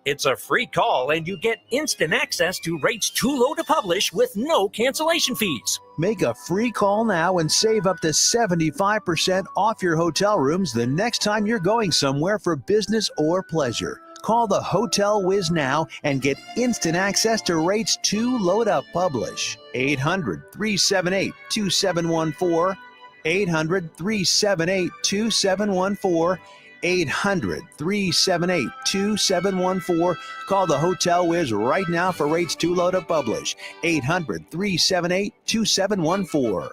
It's a free call, and you get instant access to rates too low to publish with no cancellation fees. Make a free call now and save up to 75% off your hotel rooms the next time you're going somewhere for business or pleasure. Call the Hotel Whiz now and get instant access to rates too low to publish. 800-378-2714. 800-378-2714. 800-378-2714. Call the Hotel Whiz right now for rates too low to publish. 800-378-2714.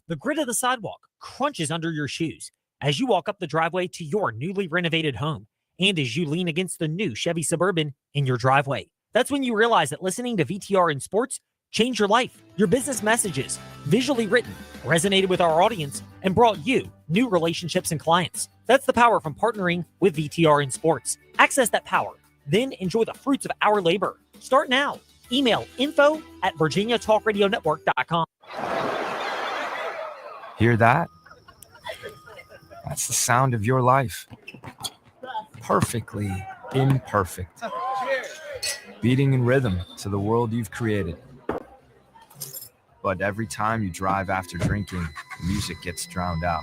The grit of the sidewalk crunches under your shoes as you walk up the driveway to your newly renovated home, and as you lean against the new Chevy Suburban in your driveway. That's when you realize that listening to VTR in Sports changed your life. Your business messages, visually written, resonated with our audience and brought you new relationships and clients. That's the power from partnering with VTR in Sports. Access that power, then enjoy the fruits of our labor. Start now. Email info@virginiatalkradionetwork.com. Hear that? That's the sound of your life. Perfectly imperfect. Beating in rhythm to the world you've created. But every time you drive after drinking, music gets drowned out.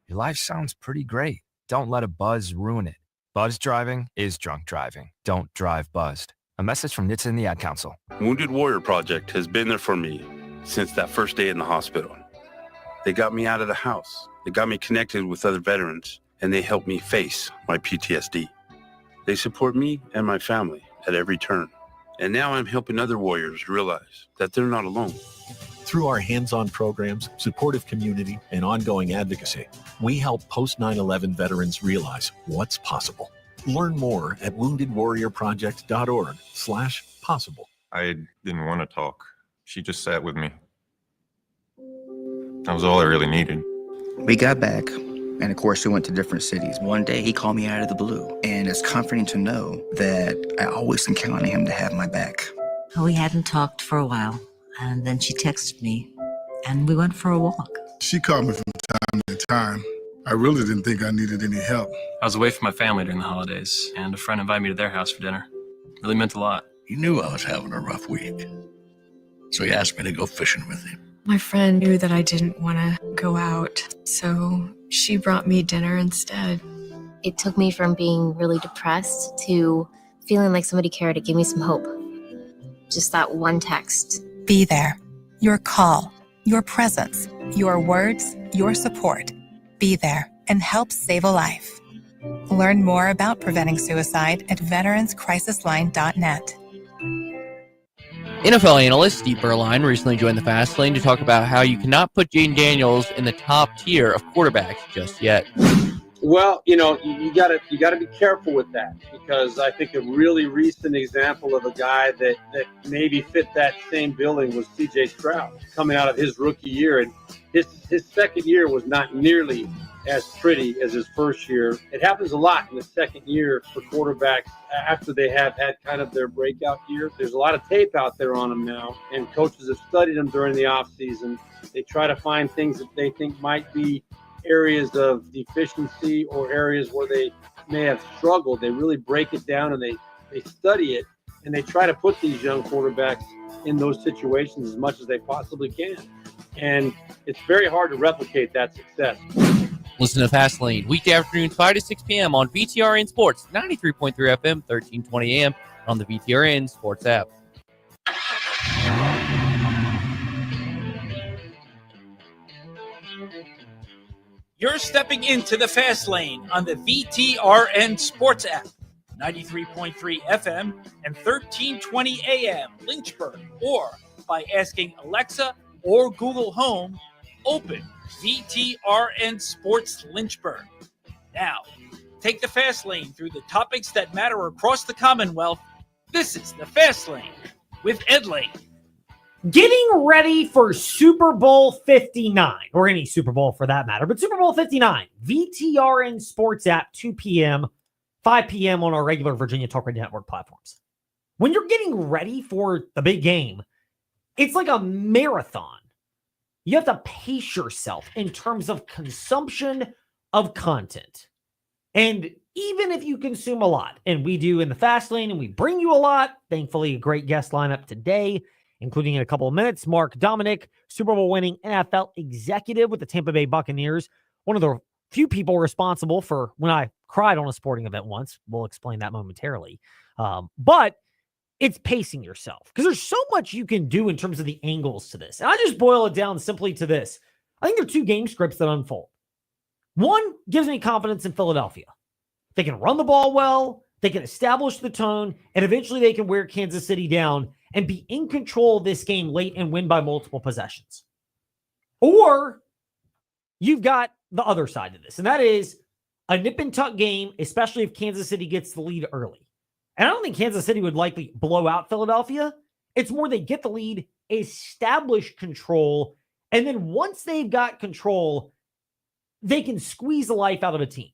Your life sounds pretty great. Don't let a buzz ruin it. Buzz driving is drunk driving. Don't drive buzzed. A message from NHTSA and the Ad Council. Wounded Warrior Project has been there for me since that first day in the hospital. They got me out of the house. They got me connected with other veterans, and they helped me face my PTSD. They support me and my family at every turn. And now I'm helping other warriors realize that they're not alone. Through our hands-on programs, supportive community, and ongoing advocacy, we help post-9/11 veterans realize what's possible. Learn more at woundedwarriorproject.org/possible. I didn't want to talk. She just sat with me. That was all I really needed. We got back, and of course we went to different cities. One day he called me out of the blue, and it's comforting to know that I always can count on him to have my back. We hadn't talked for a while, and then she texted me, and we went for a walk. She called me from time to time. I really didn't think I needed any help. I was away from my family during the holidays, and a friend invited me to their house for dinner. It really meant a lot. He knew I was having a rough week, so he asked me to go fishing with him. My friend knew that I didn't want to go out, so she brought me dinner instead. It took me from being really depressed to feeling like somebody cared. It gave me some hope. Just that one text. Be there. Your call, your presence, your words, your support. Be there and help save a life. Learn more about preventing suicide at veteranscrisisline.net. NFL analyst Steve Berline recently joined the Fast Lane to talk about how you cannot put Jaden Daniels in the top tier of quarterbacks just yet. Well, you gotta be careful with that, because I think a really recent example of a guy that maybe fit that same billing was C.J. Stroud coming out of his rookie year, and his second year was not nearly as pretty as his first year. It happens a lot in the second year for quarterbacks after they have had kind of their breakout year. There's a lot of tape out there on them now, and coaches have studied them during the offseason. They try to find things that they think might be areas of deficiency or areas where they may have struggled. They really break it down and they study it, and they try to put these young quarterbacks in those situations as much as they possibly can. And it's very hard to replicate that success. Listen to Fast Lane weekday afternoons 5 to 6 p.m. on VTRN Sports, 93.3 FM, 1320 AM on the VTRN Sports app. You're stepping into the Fast Lane on the VTRN Sports app, 93.3 FM and 1320 AM Lynchburg, or by asking Alexa or Google Home, open VTRN Sports Lynchburg. Now, take the Fast Lane through the topics that matter across the Commonwealth. This is the Fast Lane with Ed Lane. Getting ready for Super Bowl 59, or any Super Bowl for that matter, but Super Bowl 59, VTRN Sports app, 2 p.m., 5 p.m. on our regular Virginia Talk Radio Network platforms. When you're getting ready for the big game, it's like a marathon. You have to pace yourself in terms of consumption, of content. And even if you consume a lot, and we do in the Fast Lane, and we bring you a lot, thankfully a great guest lineup today, including in a couple of minutes, Mark Dominik, Super Bowl winning NFL executive with the Tampa Bay Buccaneers, one of the few people responsible for when I cried on a sporting event once. We'll explain that momentarily. But it's pacing yourself because there's so much you can do in terms of the angles to this. And I just boil it down simply to this. I think there are two game scripts that unfold. One gives me confidence in Philadelphia. They can run the ball well, they can establish the tone, and eventually they can wear Kansas City down and be in control of this game late and win by multiple possessions. Or you've got the other side of this, and that is a nip and tuck game, especially if Kansas City gets the lead early. And I don't think Kansas City would likely blow out Philadelphia. It's more they get the lead, establish control, and then once they've got control, they can squeeze the life out of a team.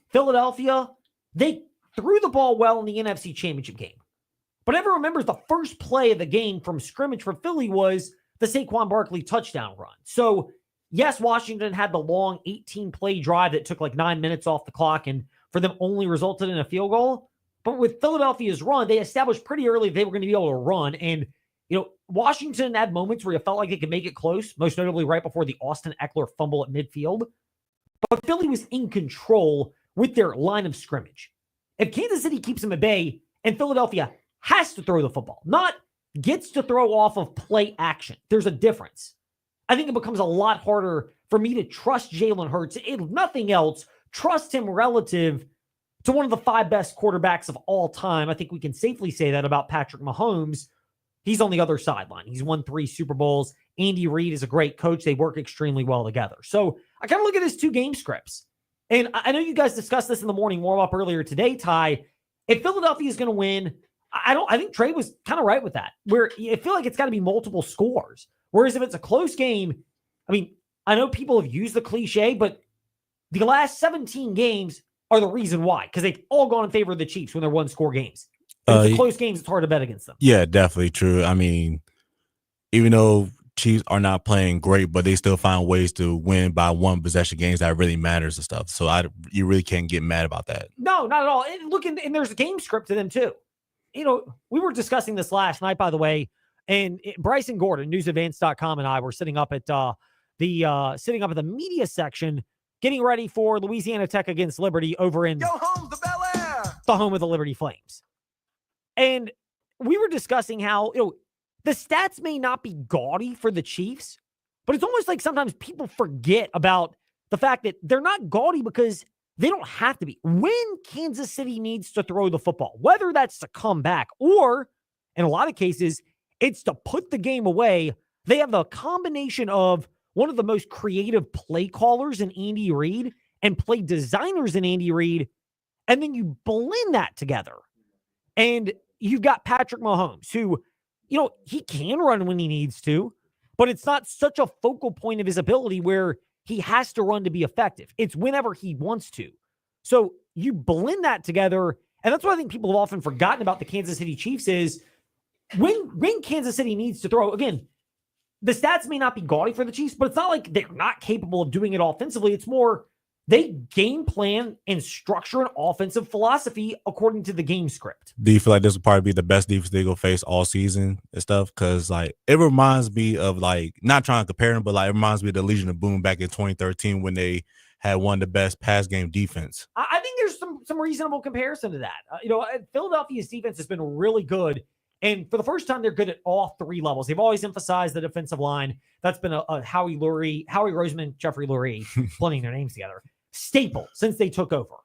Philadelphia, they threw the ball well in the NFC Championship game. But everyone remembers the first play of the game from scrimmage for Philly was the Saquon Barkley touchdown run. So, yes, Washington had the long 18-play drive that took like 9 minutes off the clock and for them only resulted in a field goal. But with Philadelphia's run, they established pretty early they were going to be able to run. And, Washington had moments where you felt like they could make it close, most notably right before the Austin Eckler fumble at midfield. But Philly was in control with their line of scrimmage. If Kansas City keeps them at bay and Philadelphia has to throw the football, not gets to throw off of play action, there's a difference. I think it becomes a lot harder for me to trust Jalen Hurts. If nothing else, trust him relative to one of the 5 best quarterbacks of all time. I think we can safely say that about Patrick Mahomes. He's on the other sideline. He's won 3 Super Bowls. Andy Reid is a great coach. They work extremely well together. So I kind of look at his 2 game scripts. And I know you guys discussed this in the morning warm-up earlier today, Ty. If Philadelphia is going to win, I think Trey was kind of right with that, where I feel like it's got to be multiple scores. Whereas if it's a close game, I know people have used the cliche, but the last 17 games are the reason why, because they've all gone in favor of the Chiefs when they're 1-score games. If it's close games, it's hard to bet against them. Yeah, definitely true. Even though Chiefs are not playing great, but they still find ways to win by 1 possession games that really matters and stuff. So you really can't get mad about that. No, not at all. And there's a game script to them too. We were discussing this last night, by the way, and Bryson Gordon, newsadvance.com, and I were sitting up at the media section, getting ready for Louisiana Tech against Liberty over in Go home, the Bel Air, the home of the Liberty Flames. And we were discussing how, the stats may not be gaudy for the Chiefs, but it's almost like sometimes people forget about the fact that they're not gaudy because they don't have to be. When Kansas City needs to throw the football, whether that's to come back or, in a lot of cases, it's to put the game away, they have the combination of one of the most creative play callers in Andy Reid and play designers in Andy Reid, and then you blend that together. And you've got Patrick Mahomes, who, he can run when he needs to, but it's not such a focal point of his ability where he has to run to be effective. It's whenever he wants to. So you blend that together, and that's what I think people have often forgotten about the Kansas City Chiefs is when Kansas City needs to throw, again, the stats may not be gaudy for the Chiefs, but it's not like they're not capable of doing it offensively. It's more they game plan and structure an offensive philosophy according to the game script. Do you feel like this will probably be the best defense they're going to face all season and stuff? Because, it reminds me of, not trying to compare them, but, it reminds me of the Legion of Boom back in 2013 when they had one of the best pass game defense. I think there's some reasonable comparison to that. Philadelphia's defense has been really good. And for the first time, they're good at all 3 levels. They've always emphasized the defensive line. That's been a Howie Roseman, Jeffrey Lurie, blending their names together, staple since they took over.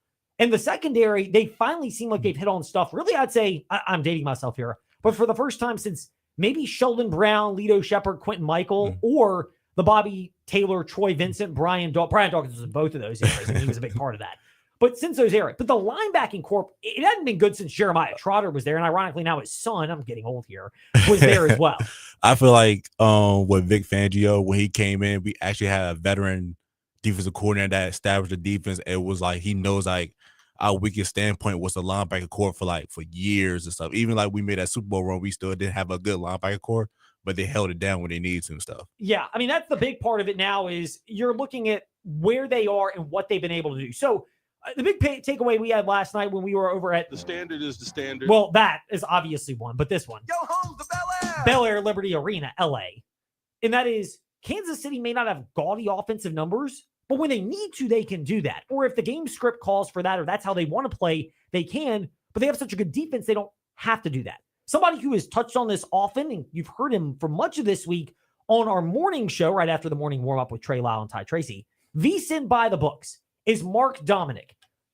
And the secondary, they finally seem like they've hit on stuff. Really, I'd say, I'm dating myself here, but for the first time since maybe Sheldon Brown, Lito Shepherd, Quentin Michael, or the Bobby Taylor, Troy Vincent, Bryant Dawkins was in both of those areas, and he was a big part of that. But since those eras, but the linebacking corp, it hadn't been good since Jeremiah Trotter was there. And ironically, now his son, I'm getting old here, was there as well. I feel like with Vic Fangio, when he came in, we actually had a veteran defensive coordinator that established the defense. It was he knows our weakest standpoint was the linebacker core for years and stuff. Even we made that Super Bowl run, we still didn't have a good linebacker core, but they held it down when they needed to and stuff. Yeah, that's the big part of it now is you're looking at where they are and what they've been able to do. So the big takeaway we had last night when we were over at the standard is the standard. Well, that is obviously one, but this one. Go home to Bel Air Liberty Arena, LA. And that is Kansas City may not have gaudy offensive numbers, but when they need to, they can do that. Or if the game script calls for that, or that's how they want to play, they can. But they have such a good defense, they don't have to do that. Somebody who has touched on this often, and you've heard him for much of this week on our morning show, right after the morning warm-up with Trey Lyle and Ty Tracy, VSiN by the books, is Mark Dominik.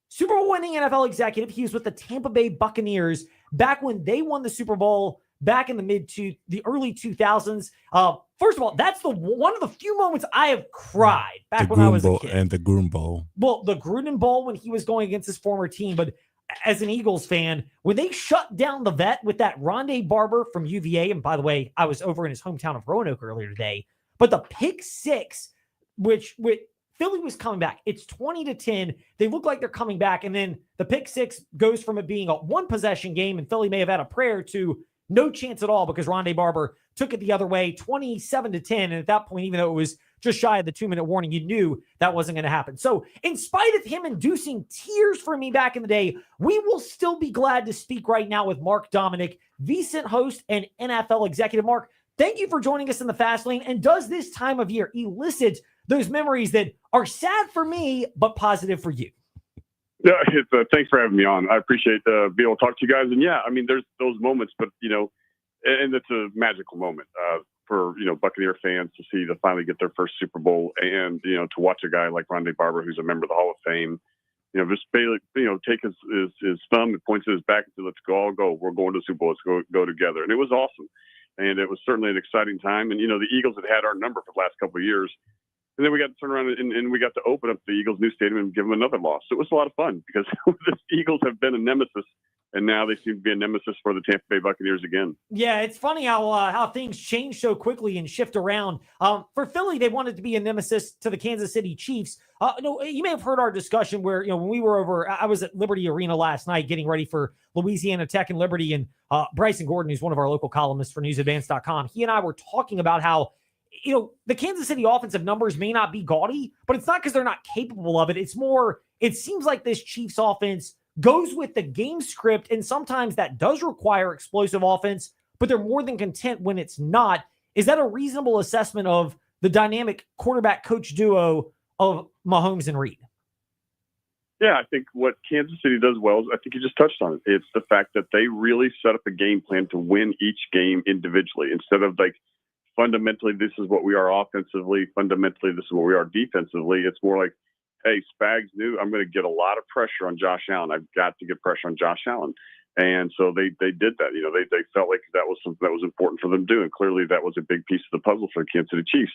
Super Bowl winning NFL executive. He was with the Tampa Bay Buccaneers back when they won the Super Bowl back in the early 2000s. First of all, that's one of the few moments I have cried back when I was a kid. And the Gruden Bowl. Well, the Gruden Bowl when he was going against his former team, but as an Eagles fan, when they shut down the vet with that Rondé Barber from UVA, and by the way, I was over in his hometown of Roanoke earlier today, but the pick six, which Philly was coming back. It's 20-10. They look like they're coming back, and then the pick six goes from it being a one-possession game, and Philly may have had a prayer, to no chance at all because Rondé Barber took it the other way, 27-10. And at that point, even though it was just shy of the 2-minute warning, you knew that wasn't going to happen. So in spite of him inducing tears for me back in the day, we will still be glad to speak right now with Mark Dominik, VSiN host and NFL executive. Mark, thank you for joining us in the Fast Lane. And does this time of year elicit those memories that are sad for me, but positive for you? Yeah, thanks for having me on. I appreciate being able to talk to you guys. And yeah, I mean, there's those moments, but and it's a magical moment for Buccaneer fans to see to finally get their first Super Bowl, and to watch a guy like Rondé Barber, who's a member of the Hall of Fame, just take his thumb and point to his back and say, "Let's go, all go. We're going to the Super Bowl. Let's go together." And it was awesome, and it was certainly an exciting time. And the Eagles had our number for the last couple of years. And then we got to turn around and we got to open up the Eagles' new stadium and give them another loss. So it was a lot of fun because the Eagles have been a nemesis, and now they seem to be a nemesis for the Tampa Bay Buccaneers again. Yeah, it's funny how things change so quickly and shift around. For Philly, they wanted to be a nemesis to the Kansas City Chiefs. You may have heard our discussion where when we were over, I was at Liberty Arena last night getting ready for Louisiana Tech and Liberty, and Bryson Gordon, who's one of our local columnists for NewsAdvance.com, he and I were talking about how the Kansas City offensive numbers may not be gaudy, but it's not because they're not capable of it. It's more, it seems like this Chiefs offense goes with the game script, and sometimes that does require explosive offense, but they're more than content when it's not. Is that a reasonable assessment of the dynamic quarterback-coach duo of Mahomes and Reed? Yeah, I think what Kansas City does well is, I think you just touched on it. It's the fact that they really set up a game plan to win each game individually instead of fundamentally, this is what we are offensively. Fundamentally, this is what we are defensively. It's more like, hey, Spags knew I'm going to get a lot of pressure on Josh Allen. I've got to get pressure on Josh Allen. And so they did that. They felt like that was something that was important for them to do. And clearly that was a big piece of the puzzle for the Kansas City Chiefs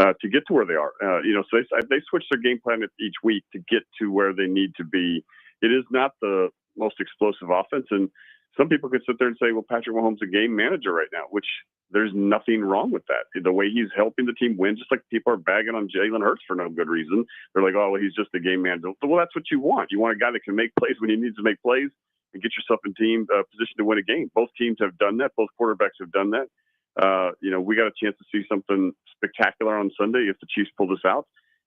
to get to where they are. So they switched their game plan each week to get to where they need to be. It is not the most explosive offense. And some people could sit there and say, well, Patrick Mahomes is a game manager right now, which there's nothing wrong with that. The way he's helping the team win, just like people are bagging on Jalen Hurts for no good reason. They're like, oh, well, he's just a game manager. Well, that's what you want. You want a guy that can make plays when he needs to make plays and get yourself in team position to win a game. Both teams have done that. Both quarterbacks have done that. We got a chance to see something spectacular on Sunday if the Chiefs pull this out.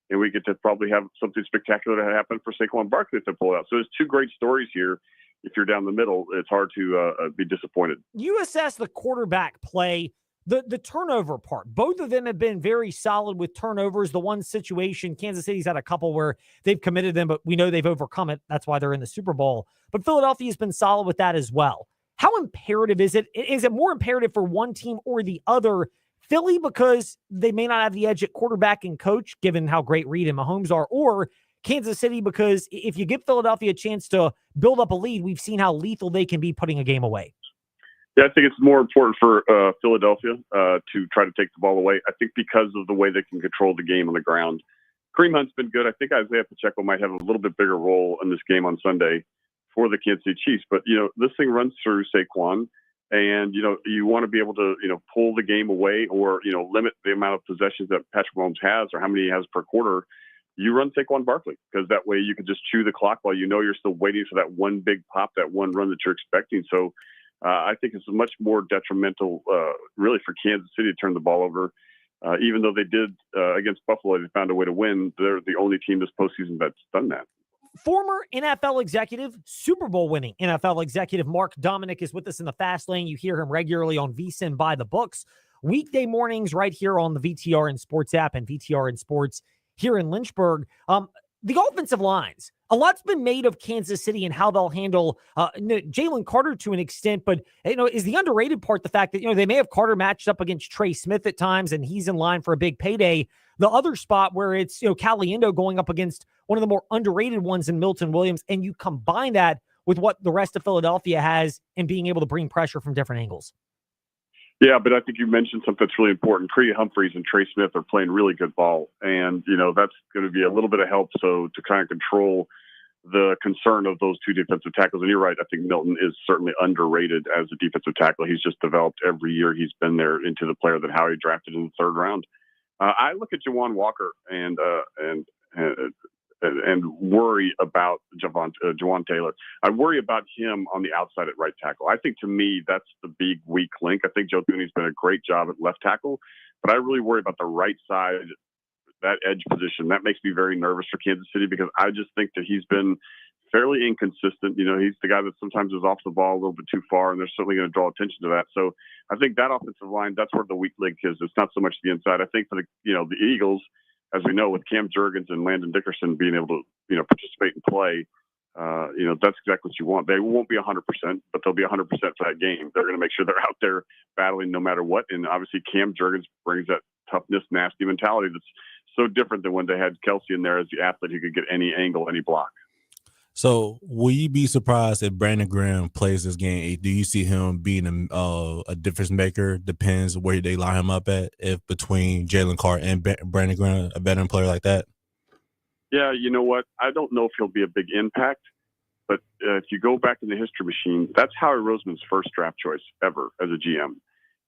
And we get to probably have something spectacular to happen for Saquon Barkley if they pull it out. So there's two great stories here. If you're down the middle, it's hard to be disappointed. You assess the quarterback play, the turnover part. Both of them have been very solid with turnovers. The one situation, Kansas City's had a couple where they've committed them, but we know they've overcome it. That's why they're in the Super Bowl. But Philadelphia's been solid with that as well. How imperative is it? Is it more imperative for one team or the other? Philly, because they may not have the edge at quarterback and coach, given how great Reed and Mahomes are, or Kansas City, because if you give Philadelphia a chance to build up a lead, we've seen how lethal they can be putting a game away. Yeah, I think it's more important for Philadelphia to try to take the ball away. I think because of the way they can control the game on the ground. Kareem Hunt's been good. I think Isaiah Pacheco might have a little bit bigger role in this game on Sunday for the Kansas City Chiefs. But, this thing runs through Saquon. And, you want to be able to, pull the game away or, limit the amount of possessions that Patrick Mahomes has or how many he has per quarter. You run Saquon Barkley because that way you can just chew the clock while you're still waiting for that one big pop, that one run that you're expecting. So I think it's much more detrimental, really, for Kansas City to turn the ball over. Even though they did against Buffalo, they found a way to win. They're the only team this postseason that's done that. Former NFL executive, Super Bowl winning NFL executive Mark Dominik is with us in the Fast Lane. You hear him regularly on VSiN by the Books. Weekday mornings right here on the VTRN Sports app and VTRN Sports here in Lynchburg. The offensive lines, a lot's been made of Kansas City and how they'll handle Jalen Carter to an extent, but is the underrated part the fact that they may have Carter matched up against Trey Smith at times and he's in line for a big payday. The other spot where it's Caliendo going up against one of the more underrated ones in Milton Williams, and you combine that with what the rest of Philadelphia has and being able to bring pressure from different angles. Yeah, but I think you mentioned something that's really important. Creed Humphreys and Trey Smith are playing really good ball, and that's going to be a little bit of help. So to kind of control the concern of those two defensive tackles, and you're right, I think Milton is certainly underrated as a defensive tackle. He's just developed every year he's been there into the player that Howie drafted in the third round. I look at Juwan Walker and worry about Jawan Taylor. I worry about him on the outside at right tackle. I think, to me, that's the big weak link. I think Joe Thuney's been a great job at left tackle, but I really worry about the right side, that edge position. That makes me very nervous for Kansas City because I just think that he's been fairly inconsistent. He's the guy that sometimes is off the ball a little bit too far, and they're certainly going to draw attention to that. So I think that offensive line, that's where the weak link is. It's not so much the inside. I think for the Eagles, as we know, with Cam Jurgens and Landon Dickerson being able to, participate and play, that's exactly what you want. They won't be 100%, but they'll be 100% for that game. They're going to make sure they're out there battling no matter what. And obviously Cam Jurgens brings that toughness, nasty mentality that's so different than when they had Kelsey in there as the athlete who could get any angle, any block. So will you be surprised if Brandon Graham plays this game? Do you see him being a difference maker? Depends where they line him up at, if between Jalen Carter and Brandon Graham, a veteran player like that? Yeah, you know what? I don't know if he'll be a big impact, but if you go back in the history machine, that's Howie Roseman's first draft choice ever as a GM.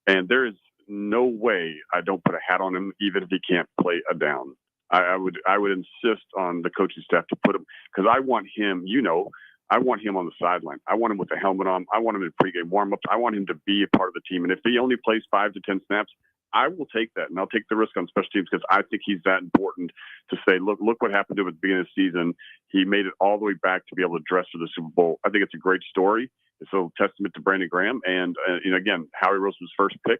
And there is no way I don't put a hat on him, even if he can't play a down. I would insist on the coaching staff to put him, because I want him, I want him on the sideline. I want him with the helmet on. I want him in pregame warm-ups. I want him to be a part of the team. And if he only plays 5 to 10 snaps, I will take that, and I'll take the risk on special teams because I think he's that important to say, look what happened to him at the beginning of the season. He made it all the way back to be able to dress for the Super Bowl. I think it's a great story. It's a testament to Brandon Graham. And, again, Howie Roseman's first pick.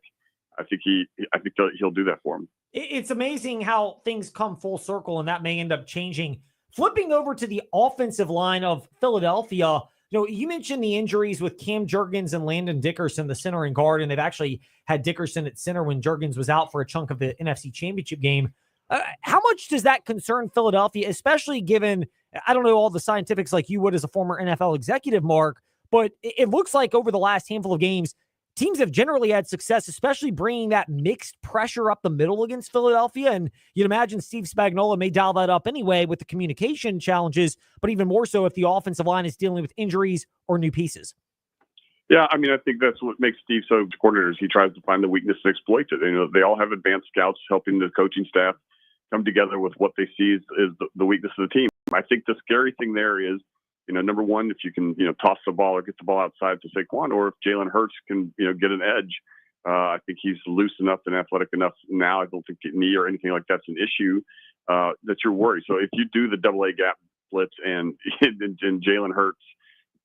I think he'll do that for him. It's amazing how things come full circle, and that may end up changing. Flipping over to the offensive line of Philadelphia, you mentioned the injuries with Cam Jurgens and Landon Dickerson, the center and guard, and they've actually had Dickerson at center when Jurgens was out for a chunk of the NFC Championship game. How much does that concern Philadelphia, especially given, I don't know all the scientifics like you would as a former NFL executive, Mark, but it looks like over the last handful of games, teams have generally had success, especially bringing that mixed pressure up the middle against Philadelphia. And you'd imagine Steve Spagnuolo may dial that up anyway with the communication challenges, but even more so if the offensive line is dealing with injuries or new pieces. Yeah, I think that's what makes Steve so good coordinator. He tries to find the weakness and exploit it. They all have advanced scouts helping the coaching staff come together with what they see is the weakness of the team. I think the scary thing there is, number one, if you can, toss the ball or get the ball outside to Saquon, or if Jalen Hurts can, get an edge. I think he's loose enough and athletic enough now. I don't think knee or anything like that's an issue that you're worried. So if you do the AA gap blitz and Jalen Hurts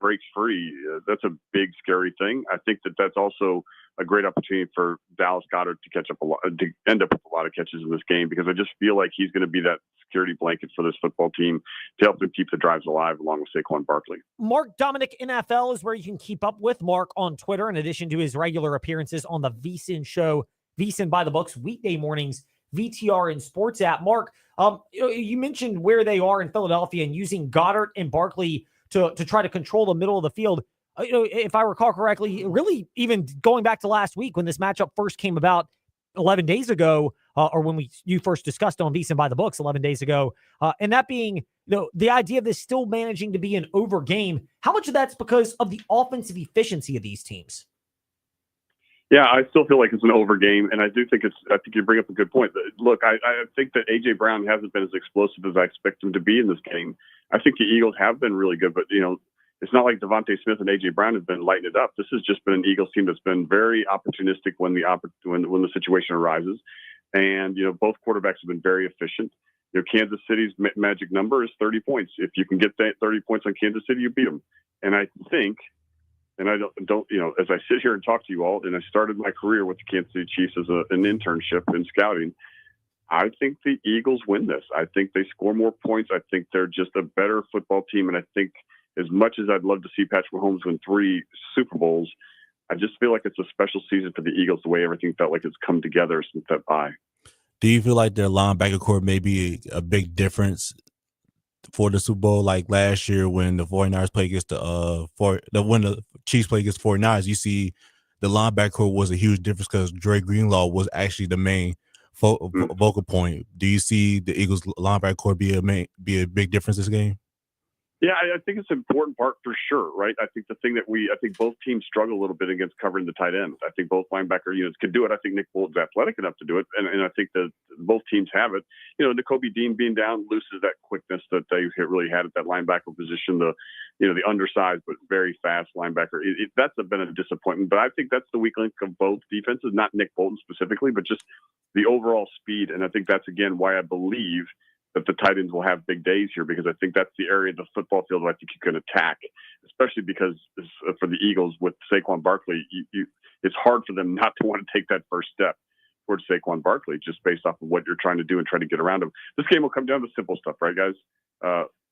breaks free, that's a big, scary thing. I think that's also a great opportunity for Dallas Goedert to end up with a lot of catches in this game, because I just feel like he's going to be that security blanket for this football team to help them keep the drives alive along with Saquon Barkley. Mark Dominik NFL is where you can keep up with Mark on Twitter, in addition to his regular appearances on the VSiN show, VSiN by the Books, weekday mornings, VTRN Sports app. Mark, you mentioned where they are in Philadelphia and using Goddard and Barkley to try to control the middle of the field. If I recall correctly, really even going back to last week when this matchup first came about 11 days ago, or when you first discussed on VSiN by the Books 11 days ago, and that being the idea of this still managing to be an over game. How much of that's because of the offensive efficiency of these teams? Yeah, I still feel like it's an over game, and I think you bring up a good point. Look, I think that A.J. Brown hasn't been as explosive as I expect him to be in this game. I think the Eagles have been really good, but it's not like Devontae Smith and A.J. Brown have been lighting it up. This has just been an Eagles team that's been very opportunistic when the situation arises. And, both quarterbacks have been very efficient. Kansas City's magic number is 30 points. If you can get that 30 points on Kansas City, you beat them. And I think, and I don't, as I sit here and talk to you all, and I started my career with the Kansas City Chiefs as an internship in scouting, I think the Eagles win this. I think they score more points. I think they're just a better football team. And I think as much as I'd love to see Patrick Mahomes win 3 Super Bowls, I just feel like it's a special season for the Eagles, the way everything felt like it's come together since that bye. Do you feel like their linebacker core may be a big difference for the Super Bowl, like last year when the 49ers played against when the Chiefs played against 49ers? You see the linebacker core was a huge difference because Dre Greenlaw was actually the main vocal point. Do you see the Eagles linebacker core be a big difference this game? Yeah, I think it's an important part for sure, right? I think the thing that I think both teams struggle a little bit against covering the tight ends. I think both linebacker units could do it. I think Nick Bolton's athletic enough to do it, and I think that both teams have it. Nakobe Dean being down loses that quickness that they really had at that linebacker position. The undersized but very fast linebacker. That's been a disappointment, but I think that's the weak link of both defenses, not Nick Bolton specifically, but just the overall speed. And I think that's, again, why I believe that the tight ends will have big days here, because I think that's the area of the football field where I think you can attack, especially because for the Eagles with Saquon Barkley, it's hard for them not to want to take that first step towards Saquon Barkley just based off of what you're trying to do and try to get around him. This game will come down to simple stuff, right, guys?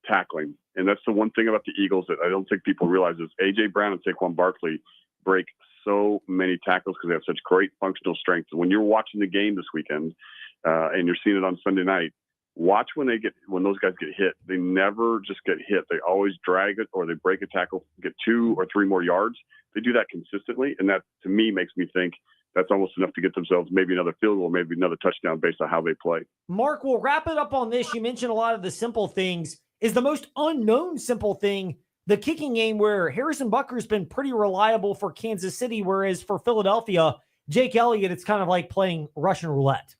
Tackling. And that's the one thing about the Eagles that I don't think people realize is A.J. Brown and Saquon Barkley break so many tackles because they have such great functional strength. And when you're watching the game this weekend and you're seeing it on Sunday night, watch when those guys get hit. They never just get hit. They always drag it or they break a tackle, get 2 or 3 more yards. They do that consistently, and that to me makes me think that's almost enough to get themselves maybe another field goal, maybe another touchdown based on how they play. Mark, we'll wrap it up on this. You mentioned a lot of the simple things. Is the most unknown simple thing the kicking game, where Harrison Butker's been pretty reliable for Kansas City, whereas for Philadelphia, Jake Elliott, it's kind of like playing Russian roulette?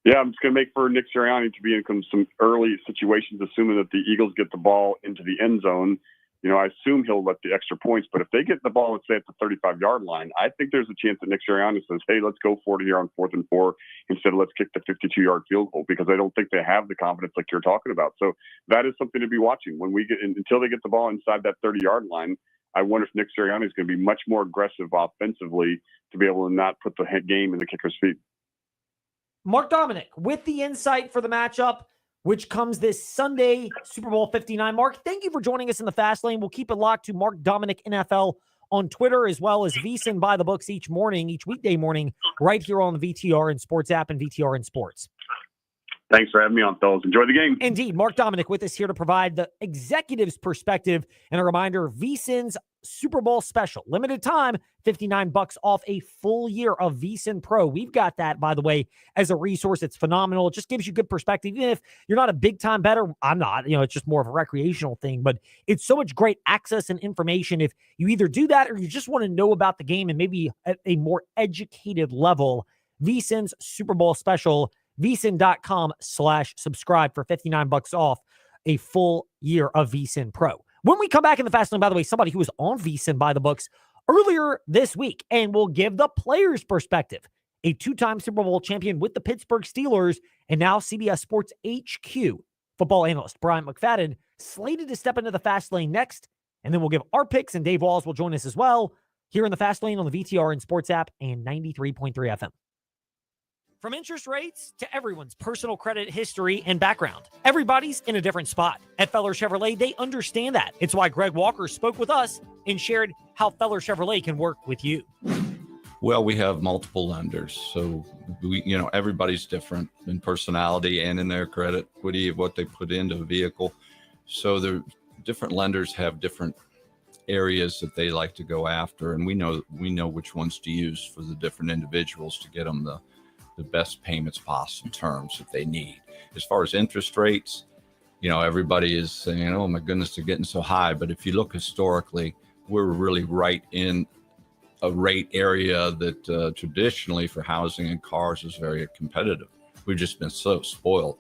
Yeah, I'm just going to make for Nick Sirianni to be in some early situations, assuming that the Eagles get the ball into the end zone. I assume he'll let the extra points, but if they get the ball, let's say at the 35-yard line, I think there's a chance that Nick Sirianni says, hey, let's go for it here on 4th and 4 instead of let's kick the 52-yard field goal, because I don't think they have the confidence like you're talking about. So that is something to be watching. Until they get the ball inside that 30-yard line, I wonder if Nick Sirianni is going to be much more aggressive offensively to be able to not put the game in the kicker's feet. Mark Dominik with the insight for the matchup, which comes this Sunday, Super Bowl 59. Mark, thank you for joining us in the Fast Lane. We'll keep it locked to Mark Dominik NFL on Twitter, as well as VSiN by the books each weekday morning, right here on the VTRN Sports app and VTRN Sports. Thanks for having me on, fellas. Enjoy the game. Indeed. Mark Dominik with us here to provide the executive's perspective. And a reminder, VSiN's Super Bowl special. Limited time, $59 off a full year of VSiN Pro. We've got that, by the way, as a resource. It's phenomenal. It just gives you good perspective. Even if you're not a big-time bettor, I'm not. It's just more of a recreational thing. But it's so much great access and information. If you either do that or you just want to know about the game and maybe at a more educated level, VSiN's Super Bowl special, VSiN.com/subscribe for $59 off a full year of VSiN Pro. When we come back in the Fast Lane, by the way, somebody who was on VSiN by the books earlier this week, and we'll give the players' perspective. A 2-time Super Bowl champion with the Pittsburgh Steelers, and now CBS Sports HQ football analyst Bryant McFadden, slated to step into the Fast Lane next. And then we'll give our picks, and Dave Walls will join us as well here in the Fast Lane on the VTRN Sports app and 93.3 FM. From interest rates to everyone's personal credit history and background, everybody's in a different spot. At Feller Chevrolet, they understand that. It's why Greg Walker spoke with us and shared how Feller Chevrolet can work with you. Well, we have multiple lenders, so everybody's different in personality and in their credit equity of what they put into a vehicle. So the different lenders have different areas that they like to go after, and we know which ones to use for the different individuals to get them the best payments possible terms that they need. As far as interest rates, everybody is saying, oh my goodness, they're getting so high. But if you look historically, we're really right in a rate area that traditionally for housing and cars is very competitive. We've just been so spoiled.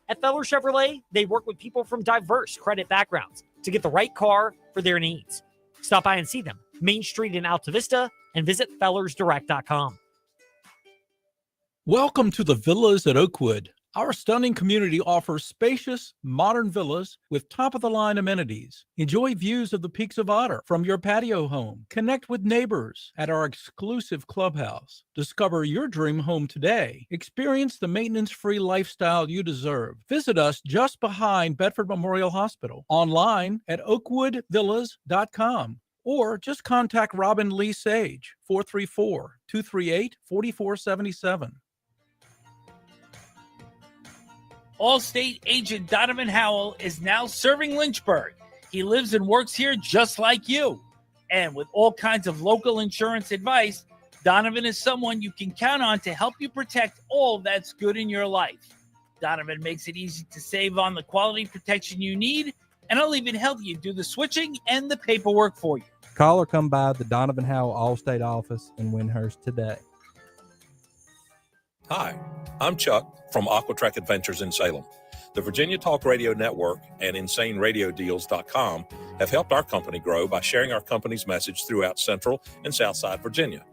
At Feller Chevrolet, they work with people from diverse credit backgrounds to get the right car for their needs. Stop by and see them, Main Street in Alta Vista, and visit fellersdirect.com. Welcome to the Villas at Oakwood. Our stunning community offers spacious, modern villas with top-of-the-line amenities. Enjoy views of the Peaks of Otter from your patio home. Connect with neighbors at our exclusive clubhouse. Discover your dream home today. Experience the maintenance-free lifestyle you deserve. Visit us just behind Bedford Memorial Hospital. Online at oakwoodvillas.com. Or just contact Robin Lee Sage, 434-238-4477. Allstate agent Donovan Howell is now serving Lynchburg. He lives and works here just like you. And with all kinds of local insurance advice, Donovan is someone you can count on to help you protect all that's good in your life. Donovan makes it easy to save on the quality protection you need, and I'll even help you do the switching and the paperwork for you. Call or come by the Donovan Howell Allstate office in Windhurst today. Hi, I'm Chuck from Aquatrack Adventures in Salem. The Virginia Talk Radio Network and InsaneRadioDeals.com have helped our company grow by sharing our company's message throughout Central and Southside Virginia.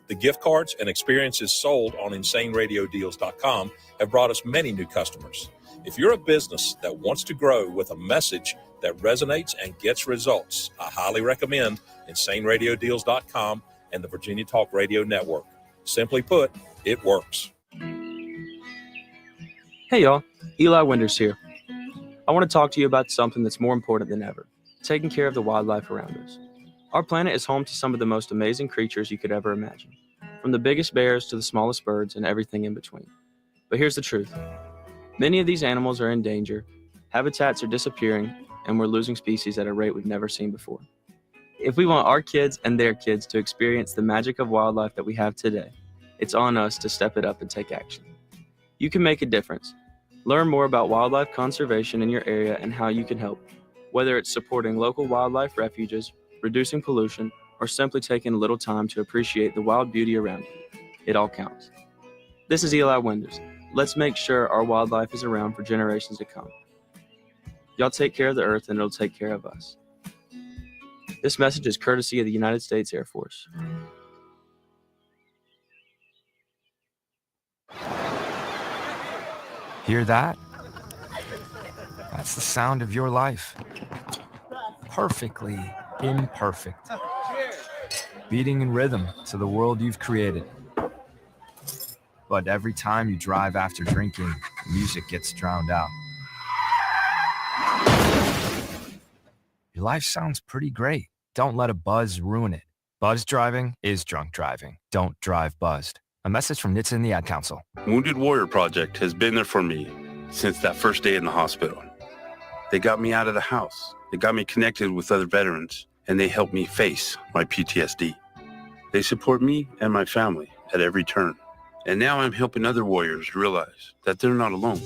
The gift cards and experiences sold on InsaneRadioDeals.com have brought us many new customers. If you're a business that wants to grow with a message that resonates and gets results, I highly recommend InsaneRadioDeals.com and the Virginia Talk Radio Network. Simply put, it works. Hey y'all, Eli Winters here. I want to talk to you about something that's more important than ever, taking care of the wildlife around us. Our planet is home to some of the most amazing creatures you could ever imagine, from the biggest bears to the smallest birds and everything in between. But here's the truth. Many of these animals are in danger, habitats are disappearing, and we're losing species at a rate we've never seen before. If we want our kids and their kids to experience the magic of wildlife that we have today, it's on us to step it up and take action. You can make a difference. Learn more about wildlife conservation in your area and how you can help, whether it's supporting local wildlife refuges, reducing pollution, or simply taking a little time to appreciate the wild beauty around you. It all counts. This is Eli Winters. Let's make sure our wildlife is around for generations to come. Y'all take care of the earth and it'll take care of us. This message is courtesy of the United States Air Force. Hear that? That's the sound of your life. Perfectly imperfect. Beating in rhythm to the world you've created. But every time you drive after drinking, music gets drowned out. Your life sounds pretty great. Don't let a buzz ruin it. Buzz driving is drunk driving. Don't drive buzzed. A message from NHTSA and the Ad Council. Wounded Warrior Project has been there for me since that first day in the hospital. They got me out of the house. They got me connected with other veterans, and they helped me face my PTSD. They support me and my family at every turn. And now I'm helping other warriors realize that they're not alone.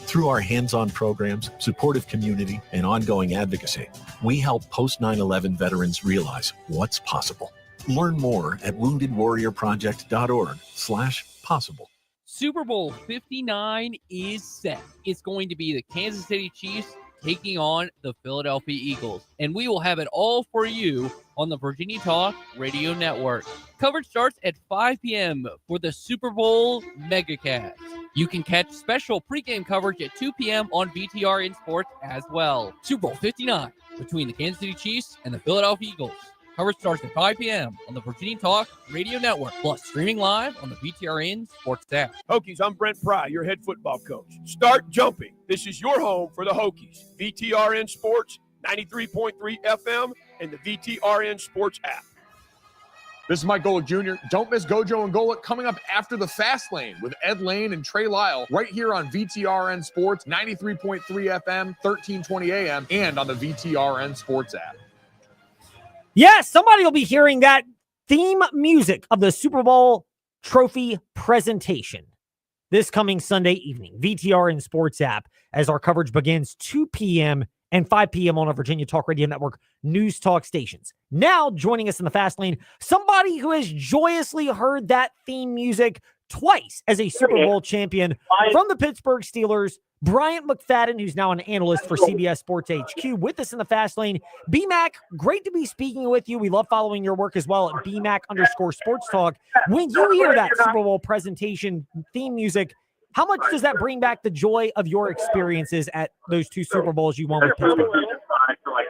Through our hands-on programs, supportive community, and ongoing advocacy, we help post 9/11 veterans realize what's possible. Learn more at woundedwarriorproject.org/possible. Super Bowl 59 is set. It's going to be the Kansas City Chiefs taking on the Philadelphia Eagles. And we will have it all for you on the Virginia Talk Radio Network. Coverage starts at 5 p.m. for the Super Bowl Megacast. You can catch special pregame coverage at 2 p.m. on VTRN Sports as well. Super Bowl 59 between the Kansas City Chiefs and the Philadelphia Eagles. Coverage starts at 5 p.m. on the Virginia Talk Radio Network, plus streaming live on the VTRN Sports app. Hokies, I'm Brent Pry, your head football coach. Start jumping. This is your home for the Hokies. VTRN Sports, 93.3 FM, and the VTRN Sports app. This is Mike Golick Jr. Don't miss Gojo and Golick coming up after the Fast Lane with Ed Lane and Trey Lyle right here on VTRN Sports, 93.3 FM, 1320 AM, and on the VTRN Sports app. Yes, somebody will be hearing that theme music of the Super Bowl trophy presentation this coming Sunday evening. VTRN Sports app as our coverage begins 2 p.m. and 5 p.m. on our Virginia Talk Radio Network news talk stations. Now joining us in the Fast Lane, somebody who has joyously heard that theme music twice as a Super Bowl champion from the Pittsburgh Steelers, Bryant McFadden, who's now an analyst for CBS Sports HQ, with us in the Fast Lane. BMAC, great to be speaking with you. We love following your work as well at BMAC_Sports Talk. When you hear that Super Bowl presentation theme music, how much does that bring back the joy of your experiences at those 2 Super Bowls you won with Pittsburgh?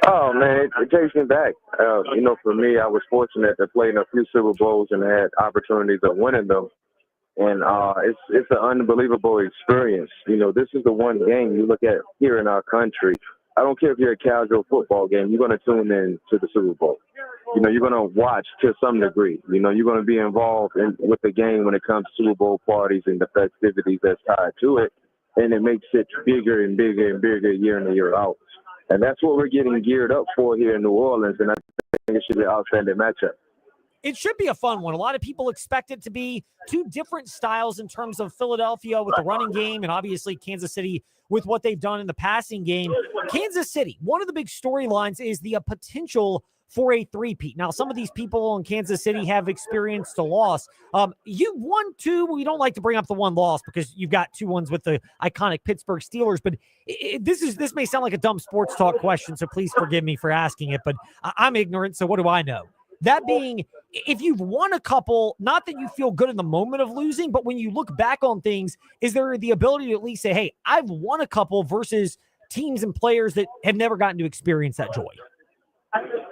Oh, man, it takes me back. For me, I was fortunate to play in a few Super Bowls and had opportunities of winning them. And it's an unbelievable experience. This is the one game you look at here in our country. I don't care if you're a casual football game, you're going to tune in to the Super Bowl. You're going to watch to some degree. You're going to be involved with the game when it comes to Super Bowl parties and the festivities that's tied to it. And it makes it bigger and bigger and bigger year in and year out. And that's what we're getting geared up for here in New Orleans. And I think it should be an outstanding matchup. It should be a fun one. A lot of people expect it to be 2 different styles in terms of Philadelphia with the running game and obviously Kansas City with what they've done in the passing game. Kansas City, one of the big storylines is the potential for a three-peat. Now, some of these people in Kansas City have experienced a loss. You won 2. We don't like to bring up the 1 loss because you've got 2 wins with the iconic Pittsburgh Steelers, but this may sound like a dumb sports talk question, so please forgive me for asking it, but I'm ignorant, so what do I know? That being, if you've won a couple, not that you feel good in the moment of losing, but when you look back on things, is there the ability to at least say, hey, I've won a couple versus teams and players that have never gotten to experience that joy?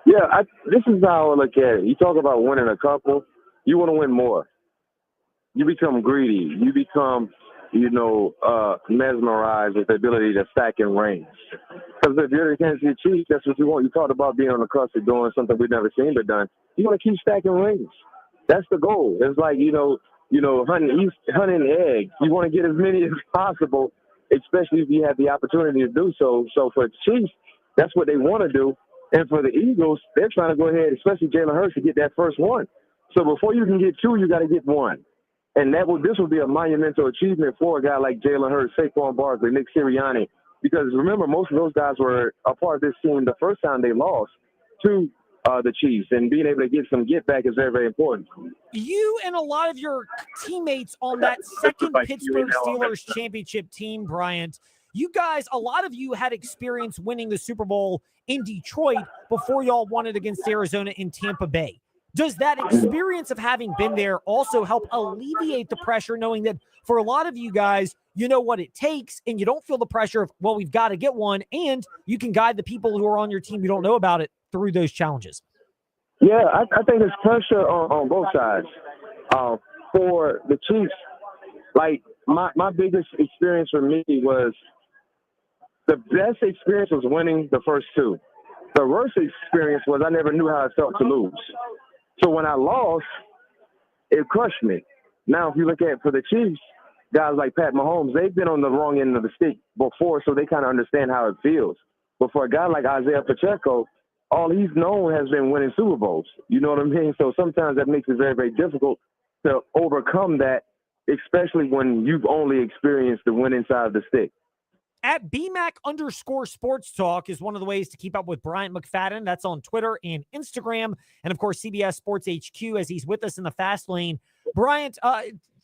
Yeah, this is how I look at it. You talk about winning a couple, you want to win more. You become greedy. You become, mesmerized with the ability to stack in rings. Because if you're the Kansas City Chiefs, that's what you want. You talked about being on the cusp of doing something we've never seen but done. You want to keep stacking rings. That's the goal. It's like, hunting eggs. You want to get as many as possible, especially if you have the opportunity to do so. So for the Chiefs, that's what they want to do. And for the Eagles, they're trying to go ahead, especially Jalen Hurts, to get that first one. So before you can get 2, you got to get 1. And this will be a monumental achievement for a guy like Jalen Hurts, Saquon Barkley, Nick Sirianni. Because remember, most of those guys were a part of this team the first time they lost to the Chiefs. And being able to get some get back is very, very important. You and a lot of your teammates on that second Pittsburgh Steelers championship team, Bryant, you guys, a lot of you had experience winning the Super Bowl in Detroit before y'all won it against Arizona in Tampa Bay. Does that experience of having been there also help alleviate the pressure, knowing that for a lot of you guys, you know what it takes and you don't feel the pressure of, well, we've got to get one, and you can guide the people who are on your team who don't know about it through those challenges? Yeah, I think there's pressure on both sides. For the Chiefs, like my biggest experience for me was the best experience was winning the first 2. The worst experience was I never knew how it felt to lose. So when I lost, it crushed me. Now, if you look at for the Chiefs, guys like Pat Mahomes, they've been on the wrong end of the stick before, so they kind of understand how it feels. But for a guy like Isaiah Pacheco, all he's known has been winning Super Bowls. You know what I mean? So sometimes that makes it very, very difficult to overcome that, especially when you've only experienced the winning side of the stick. At BMAC_Sports Talk is one of the ways to keep up with Bryant McFadden. That's on Twitter and Instagram. And, of course, CBS Sports HQ as he's with us in the Fast Lane. Bryant,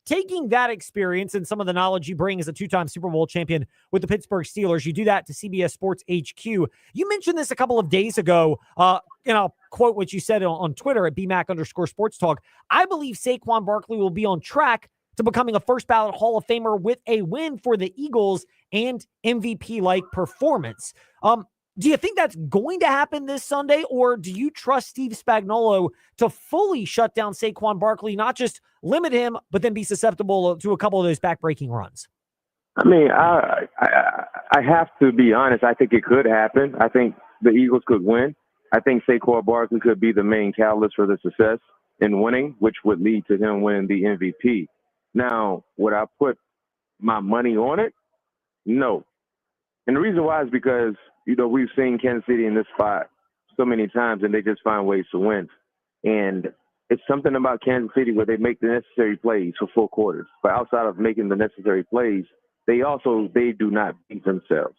taking that experience and some of the knowledge you bring as a 2-time Super Bowl champion with the Pittsburgh Steelers, you do that to CBS Sports HQ. You mentioned this a couple of days ago, and I'll quote what you said on Twitter at BMAC_Sports Talk. I believe Saquon Barkley will be on track to becoming a first-ballot Hall of Famer with a win for the Eagles and MVP-like performance. Do you think that's going to happen this Sunday, or do you trust Steve Spagnuolo to fully shut down Saquon Barkley, not just limit him, but then be susceptible to a couple of those back-breaking runs? I mean, I have to be honest. I think it could happen. I think the Eagles could win. I think Saquon Barkley could be the main catalyst for the success in winning, which would lead to him winning the MVP. Now, would I put my money on it? No. And the reason why is because, we've seen Kansas City in this spot so many times, and they just find ways to win. And it's something about Kansas City where they make the necessary plays for full quarters. But outside of making the necessary plays, they do not beat themselves.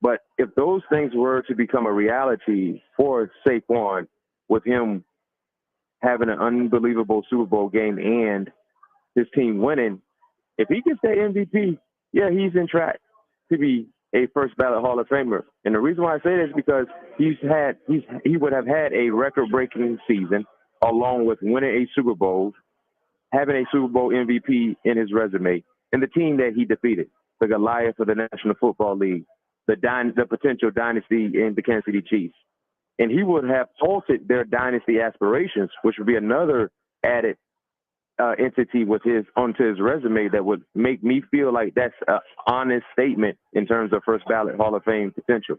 But if those things were to become a reality for Saquon, with him having an unbelievable Super Bowl game and his team winning. If he gets that MVP, yeah, he's in track to be a first ballot Hall of Famer. And the reason why I say this is because he would have had a record-breaking season along with winning a Super Bowl, having a Super Bowl MVP in his resume, and the team that he defeated, the Goliath of the National Football League, the potential dynasty in the Kansas City Chiefs. And he would have halted their dynasty aspirations, which would be another added entity onto his resume that would make me feel like that's an honest statement in terms of first ballot Hall of Fame potential.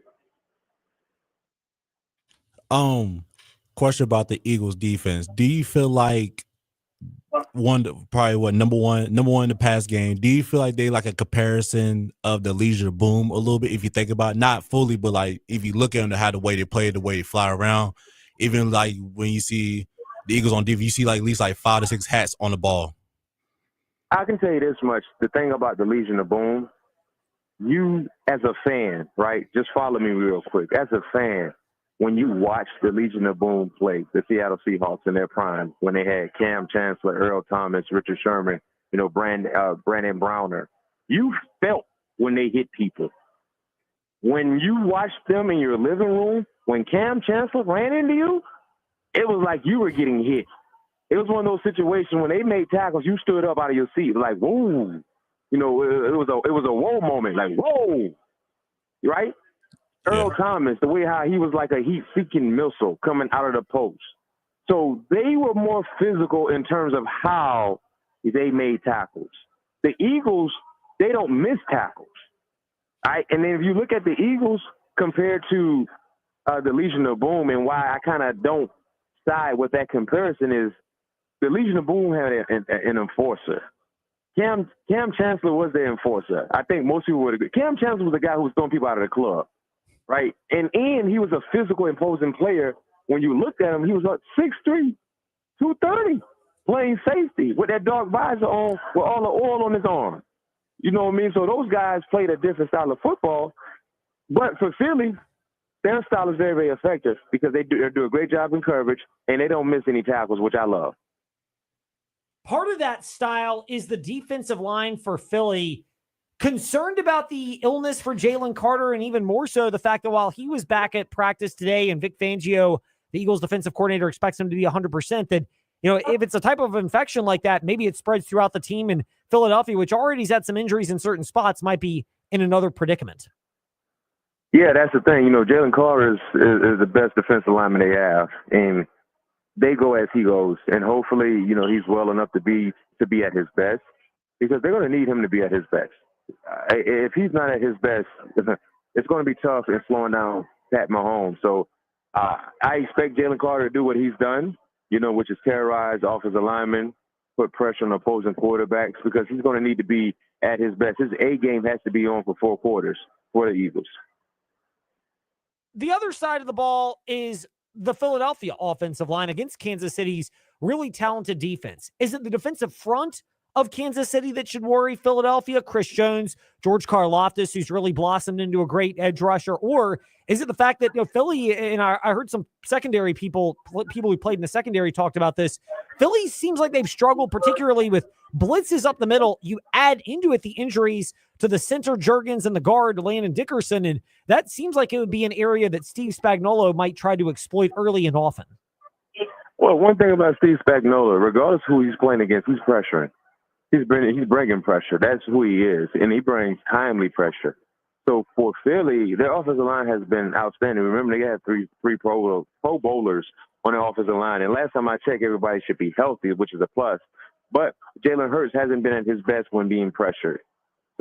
Question about the Eagles defense. Do you feel like number one in the pass game? Do you feel like they like a comparison of the Legion of Boom a little bit? If you think about it, not fully, but like if you look at them, how the way they play, the way they fly around, even like when you see the Eagles on defense, you see like at least like 5 to 6 hats on the ball. I can tell you this much. The thing about the Legion of Boom, you as a fan, right? Just follow me real quick. As a fan, when you watch the Legion of Boom play, the Seattle Seahawks in their prime, when they had Cam Chancellor, Earl Thomas, Richard Sherman, Brandon Browner, you felt when they hit people. When you watched them in your living room, when Cam Chancellor ran into you, it was like you were getting hit. It was one of those situations when they made tackles, you stood up out of your seat, like, whoa. It was a whoa moment, like, whoa, right? Yeah. Earl Thomas, the way how he was like a heat-seeking missile coming out of the post. So they were more physical in terms of how they made tackles. The Eagles, they don't miss tackles. Right? And then if you look at the Eagles compared to the Legion of Boom, and why I kind of don't side with that comparison is the Legion of Boom had an enforcer. Cam Chancellor was the enforcer. I think most people would agree. Cam Chancellor was the guy who was throwing people out of the club, right? And he was a physical, imposing player. When you looked at him, he was like 6'3", 230, playing safety with that dark visor on, with all the oil on his arm. You know what I mean? So those guys played a different style of football. But for Philly, their style is very, very effective because they do a great job in coverage, and they don't miss any tackles, which I love. Part of that style is the defensive line for Philly. Concerned about the illness for Jalen Carter, and even more so the fact that while he was back at practice today and Vic Fangio, the Eagles defensive coordinator, expects him to be 100%, that, if it's a type of infection like that, maybe it spreads throughout the team, and Philadelphia, which already has had some injuries in certain spots, might be in another predicament. Yeah, that's the thing. Jalen Carter is the best defensive lineman they have, and they go as he goes. And hopefully, he's well enough to be at his best, because they're going to need him to be at his best. If he's not at his best, it's going to be tough in slowing down Pat Mahomes. So I expect Jalen Carter to do what he's done, which is terrorize offensive linemen, put pressure on opposing quarterbacks, because he's going to need to be at his best. His A game has to be on for 4 quarters for the Eagles. The other side of the ball is the Philadelphia offensive line against Kansas City's really talented defense. Is it the defensive front of Kansas City that should worry Philadelphia? Chris Jones, George Karlaftis, who's really blossomed into a great edge rusher, or is it the fact that Philly, and I heard some secondary people who played in the secondary talked about this, Philly seems like they've struggled particularly with blitzes up the middle. You add into it the injuries to the center Juergens and the guard Landon Dickerson, and that seems like it would be an area that Steve Spagnuolo might try to exploit early and often. Well, one thing about Steve Spagnuolo, regardless of who he's playing against, he's pressuring. He's bringing pressure. That's who he is, and he brings timely pressure. So for Philly, their offensive line has been outstanding. Remember, they had three Pro Bowlers on their offensive line, and last time I checked, everybody should be healthy, which is a plus. But Jalen Hurts hasn't been at his best when being pressured.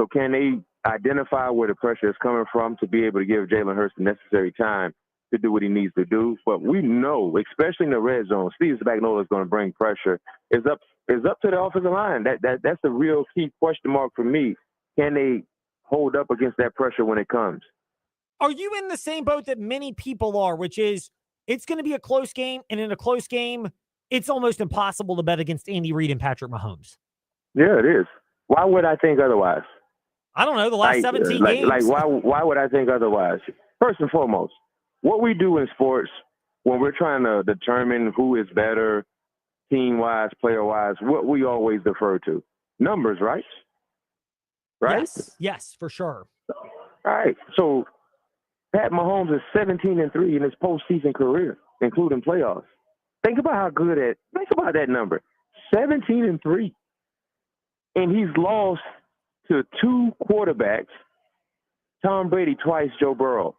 So can they identify where the pressure is coming from to be able to give Jalen Hurts the necessary time to do what he needs to do? But we know, especially in the red zone, Steve Spagnuolo is going to bring pressure. It's up to the offensive line. That's the real key question mark for me. Can they hold up against that pressure when it comes? Are you in the same boat that many people are, which is it's going to be a close game, and in a close game, it's almost impossible to bet against Andy Reid and Patrick Mahomes? Yeah, it is. Why would I think otherwise? I don't know, the last 17 games. Why would I think otherwise? First and foremost, what we do in sports when we're trying to determine who is better, team-wise, player-wise, what we always defer to? Numbers, right? Right? Yes, for sure. All right. So Pat Mahomes is 17-3 in his postseason career, including playoffs. Think about that number. 17-3. And he's lost to two quarterbacks, Tom Brady twice, Joe Burrow.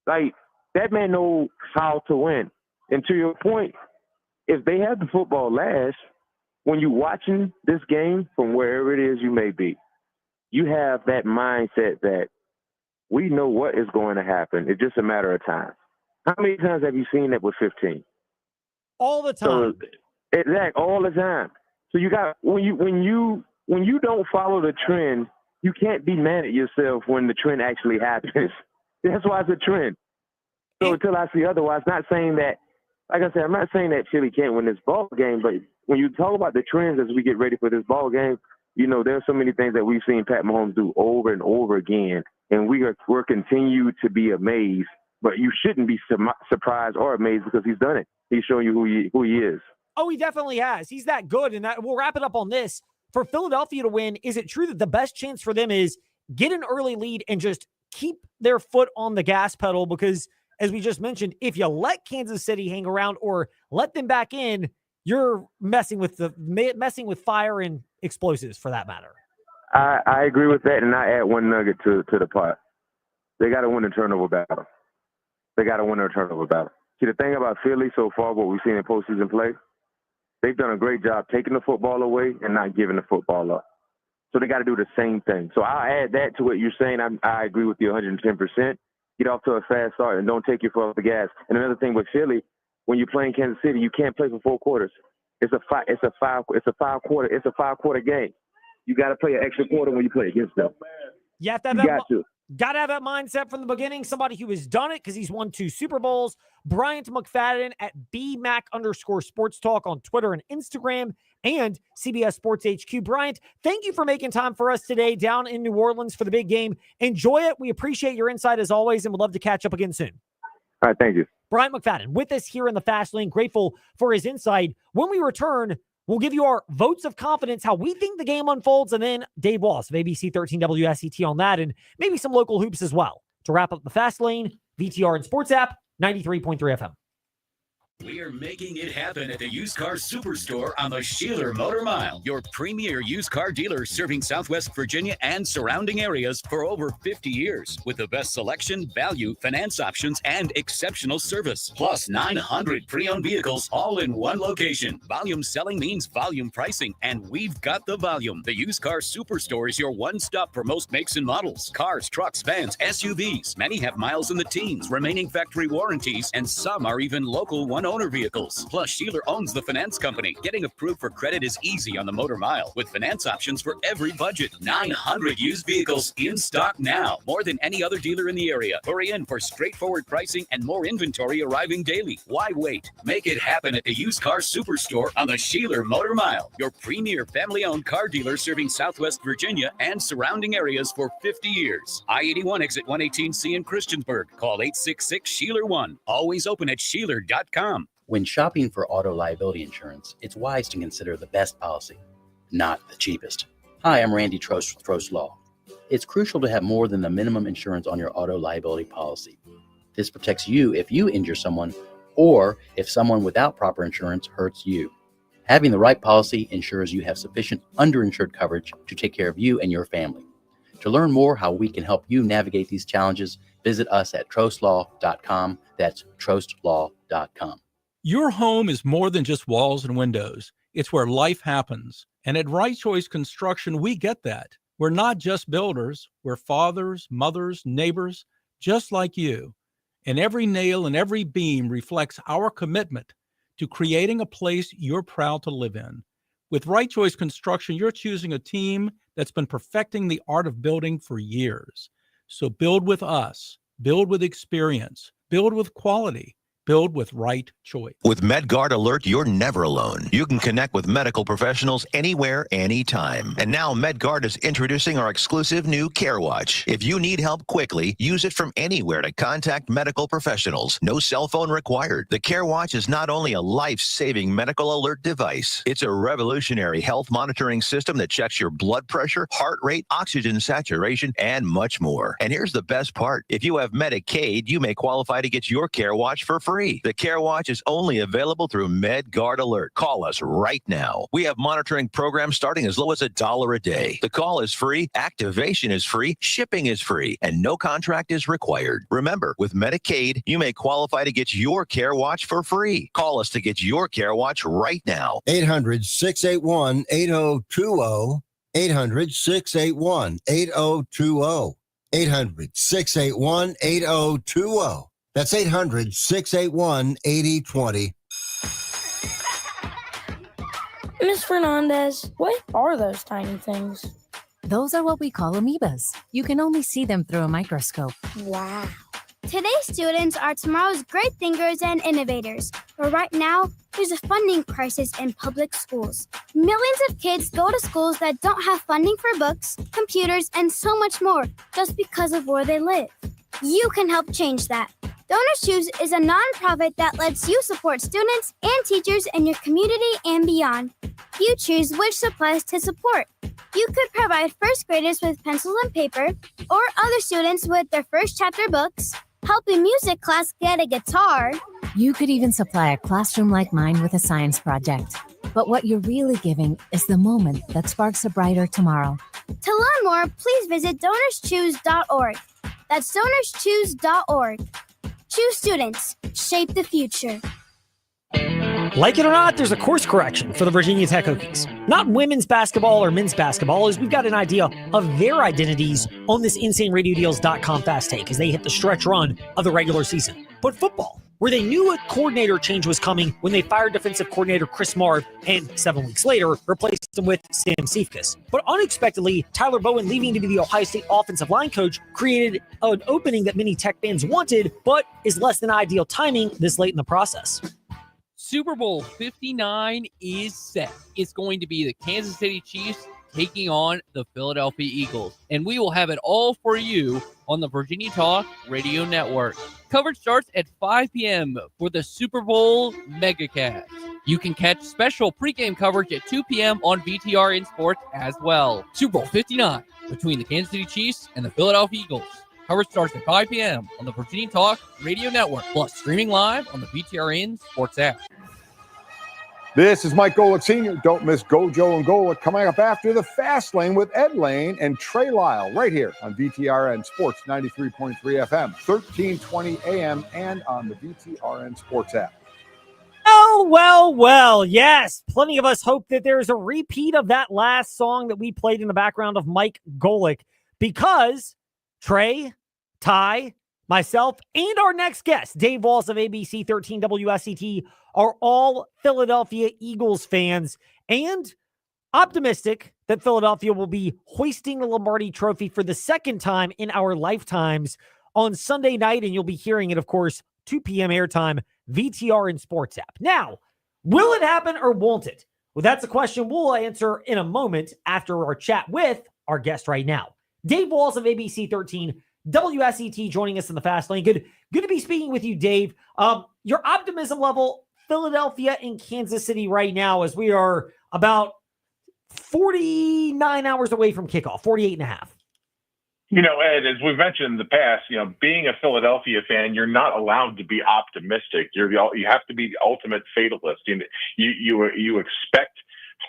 Like, that man knows how to win. And to your point, if they have the football last, when you're watching this game from wherever it is you may be, you have that mindset that we know what is going to happen. It's just a matter of time. How many times have you seen that with 15? All the time. So, exactly, all the time. So you got when you don't follow the trend, you can't be mad at yourself when the trend actually happens. That's why it's a trend. So until I see otherwise, not saying that, like I said, I'm not saying that Philly can't win this ball game, but when you talk about the trends as we get ready for this ball game, you know, there's so many things that we've seen Pat Mahomes do over and over again, and we're continued to be amazed. But you shouldn't be surprised or amazed because he's done it. He's showing you who he is. Oh, he definitely has. He's that good. And we'll wrap it up on this. For Philadelphia to win, is it true that the best chance for them is get an early lead and just keep their foot on the gas pedal? Because, as we just mentioned, if you let Kansas City hang around or let them back in, you're messing with fire and explosives, for that matter. I agree with that, and I add one nugget to the pot. They got to win the turnover battle. See, the thing about Philly so far, what we've seen in postseason play, they've done a great job taking the football away and not giving the football up. So they got to do the same thing. So I'll add that to what you're saying. I agree with you 110%. Get off to a fast start and don't take your foot off the gas. And another thing with Philly, when you're playing Kansas City, you can't play for 4 quarters. It's a five quarter game. You got to play an extra quarter when you play against them. You have to have Got to have that mindset from the beginning. Somebody who has done it because he's won 2 Super Bowls. Bryant McFadden at BMac_Sports Talk on Twitter and Instagram, and CBS Sports HQ. Bryant, thank you for making time for us today down in New Orleans for the big game. Enjoy it. We appreciate your insight as always, and would love to catch up again soon. All right, thank you. Bryant McFadden with us here in the Fast Lane. Grateful for his insight. When we return, we'll give you our votes of confidence, how we think the game unfolds, and then Dave Walls of ABC 13 WSET on that, and maybe some local hoops as well. To wrap up the Fast Lane, VTR and Sports app, 93.3 FM. We are making it happen at the Used Car Superstore on the Sheeler Motor Mile, your premier used car dealer serving Southwest Virginia and surrounding areas for over 50 years. With the best selection, value, finance options, and exceptional service. Plus 900 pre-owned vehicles all in one location. Volume selling means volume pricing, and we've got the volume. The Used Car Superstore is your one-stop for most makes and models. Cars, trucks, vans, SUVs. Many have miles in the teens, remaining factory warranties, and some are even local one-owner vehicles. Plus, Sheeler owns the finance company. Getting approved for credit is easy on the Motor Mile, with finance options for every budget. 900 used vehicles in stock now. More than any other dealer in the area. Hurry in for straightforward pricing and more inventory arriving daily. Why wait? Make it happen at the Used Car Superstore on the Sheeler Motor Mile, your premier family-owned car dealer serving Southwest Virginia and surrounding areas for 50 years. I-81 exit 118C in Christiansburg. Call 866-SHEELER1. Always open at Sheeler.com. When shopping for auto liability insurance, it's wise to consider the best policy, not the cheapest. Hi, I'm Randy Trost with Trost Law. It's crucial to have more than the minimum insurance on your auto liability policy. This protects you if you injure someone or if someone without proper insurance hurts you. Having the right policy ensures you have sufficient underinsured coverage to take care of you and your family. To learn more how we can help you navigate these challenges, visit us at trostlaw.com. That's trostlaw.com. Your home is more than just walls and windows. It's where life happens. And at Right Choice Construction, we get that. We're not just builders. We're fathers, mothers, neighbors, just like you. And every nail and every beam reflects our commitment to creating a place you're proud to live in. With Right Choice Construction, you're choosing a team that's been perfecting the art of building for years. So build with us. Build with experience. Build with quality. Build with right choice. With MedGuard Alert, you're never alone. You can connect with medical professionals anywhere, anytime. And now MedGuard is introducing our exclusive new Care Watch. If you need help quickly, use it from anywhere to contact medical professionals. No cell phone required. The Care Watch is not only a life-saving medical alert device, it's a revolutionary health monitoring system that checks your blood pressure, heart rate, oxygen saturation, and much more. And here's the best part. If you have Medicaid, you may qualify to get your Care Watch for free. The Care Watch is only available through MedGuard Alert. Call us right now. We have monitoring programs starting as low as $1 a day. The call is free, activation is free, shipping is free, and no contract is required. Remember, with Medicaid, you may qualify to get your Care Watch for free. Call us to get your Care Watch right now. 800-681-8020. 800-681-8020. 800-681-8020. That's 800-681-8020. Miss Fernandez, what are those tiny things? Those are what we call amoebas. You can only see them through a microscope. Wow. Today's students are tomorrow's great thinkers and innovators. But right now, there's a funding crisis in public schools. Millions of kids go to schools that don't have funding for books, computers, and so much more just because of where they live. You can help change that. Donors Choose is a nonprofit that lets you support students and teachers in your community and beyond. You choose which supplies to support. You could provide first graders with pencils and paper, or other students with their first chapter books, help a music class get a guitar. You could even supply a classroom like mine with a science project. But what you're really giving is the moment that sparks a brighter tomorrow. To learn more, please visit DonorsChoose.org. That's DonorsChoose.org. Choose students. Shape the future. Like it or not, there's a course correction for the Virginia Tech Hokies. Not women's basketball or men's basketball, as we've got an idea of their identities on this InsaneRadioDeals.com fast take as they hit the stretch run of the regular season. But football, where they knew a coordinator change was coming when they fired defensive coordinator Chris Marv and 7 weeks later replaced him with Sam Seifkes. But unexpectedly, Tyler Bowen leaving to be the Ohio State offensive line coach created an opening that many Tech fans wanted, but is less than ideal timing this late in the process. Super Bowl 59 is set. It's going to be the Kansas City Chiefs taking on the Philadelphia Eagles. And we will have it all for you on the Virginia Talk Radio Network. Coverage starts at 5 p.m. for the Super Bowl MegaCast. You can catch special pregame coverage at 2 p.m. on VTRN Sports as well. Super Bowl 59 between the Kansas City Chiefs and the Philadelphia Eagles. Coverage starts at 5 p.m. on the Virginia Talk Radio Network, plus streaming live on the VTRN Sports app. This is Mike Golick Sr. Don't miss Gojo and Golick coming up after the Fast Lane with Ed Lane and Trey Lyle right here on VTRN Sports 93.3 FM, 1320 AM, and on the VTRN Sports app. Well, yes. Plenty of us hope that there's a repeat of that last song that we played in the background of Mike Golick, because Trey, Ty, myself, and our next guest, Dave Walls of ABC 13 WSET, are all Philadelphia Eagles fans and optimistic that Philadelphia will be hoisting the Lombardi Trophy for the second time in our lifetimes on Sunday night. And you'll be hearing it, of course, 2 p.m. airtime, VTR and Sports app. Now, will it happen or won't it? Well, that's a question we'll answer in a moment after our chat with our guest right now. Dave Walls of ABC 13 WSET joining us in the Fast Lane. Good to be speaking with you, Dave. Your optimism level, Philadelphia and Kansas City right now, as we are about 49 hours away from kickoff, 48 and a half. You know, Ed, as we've mentioned in the past, being a Philadelphia fan, you're not allowed to be optimistic. You have to be the ultimate fatalist. You expect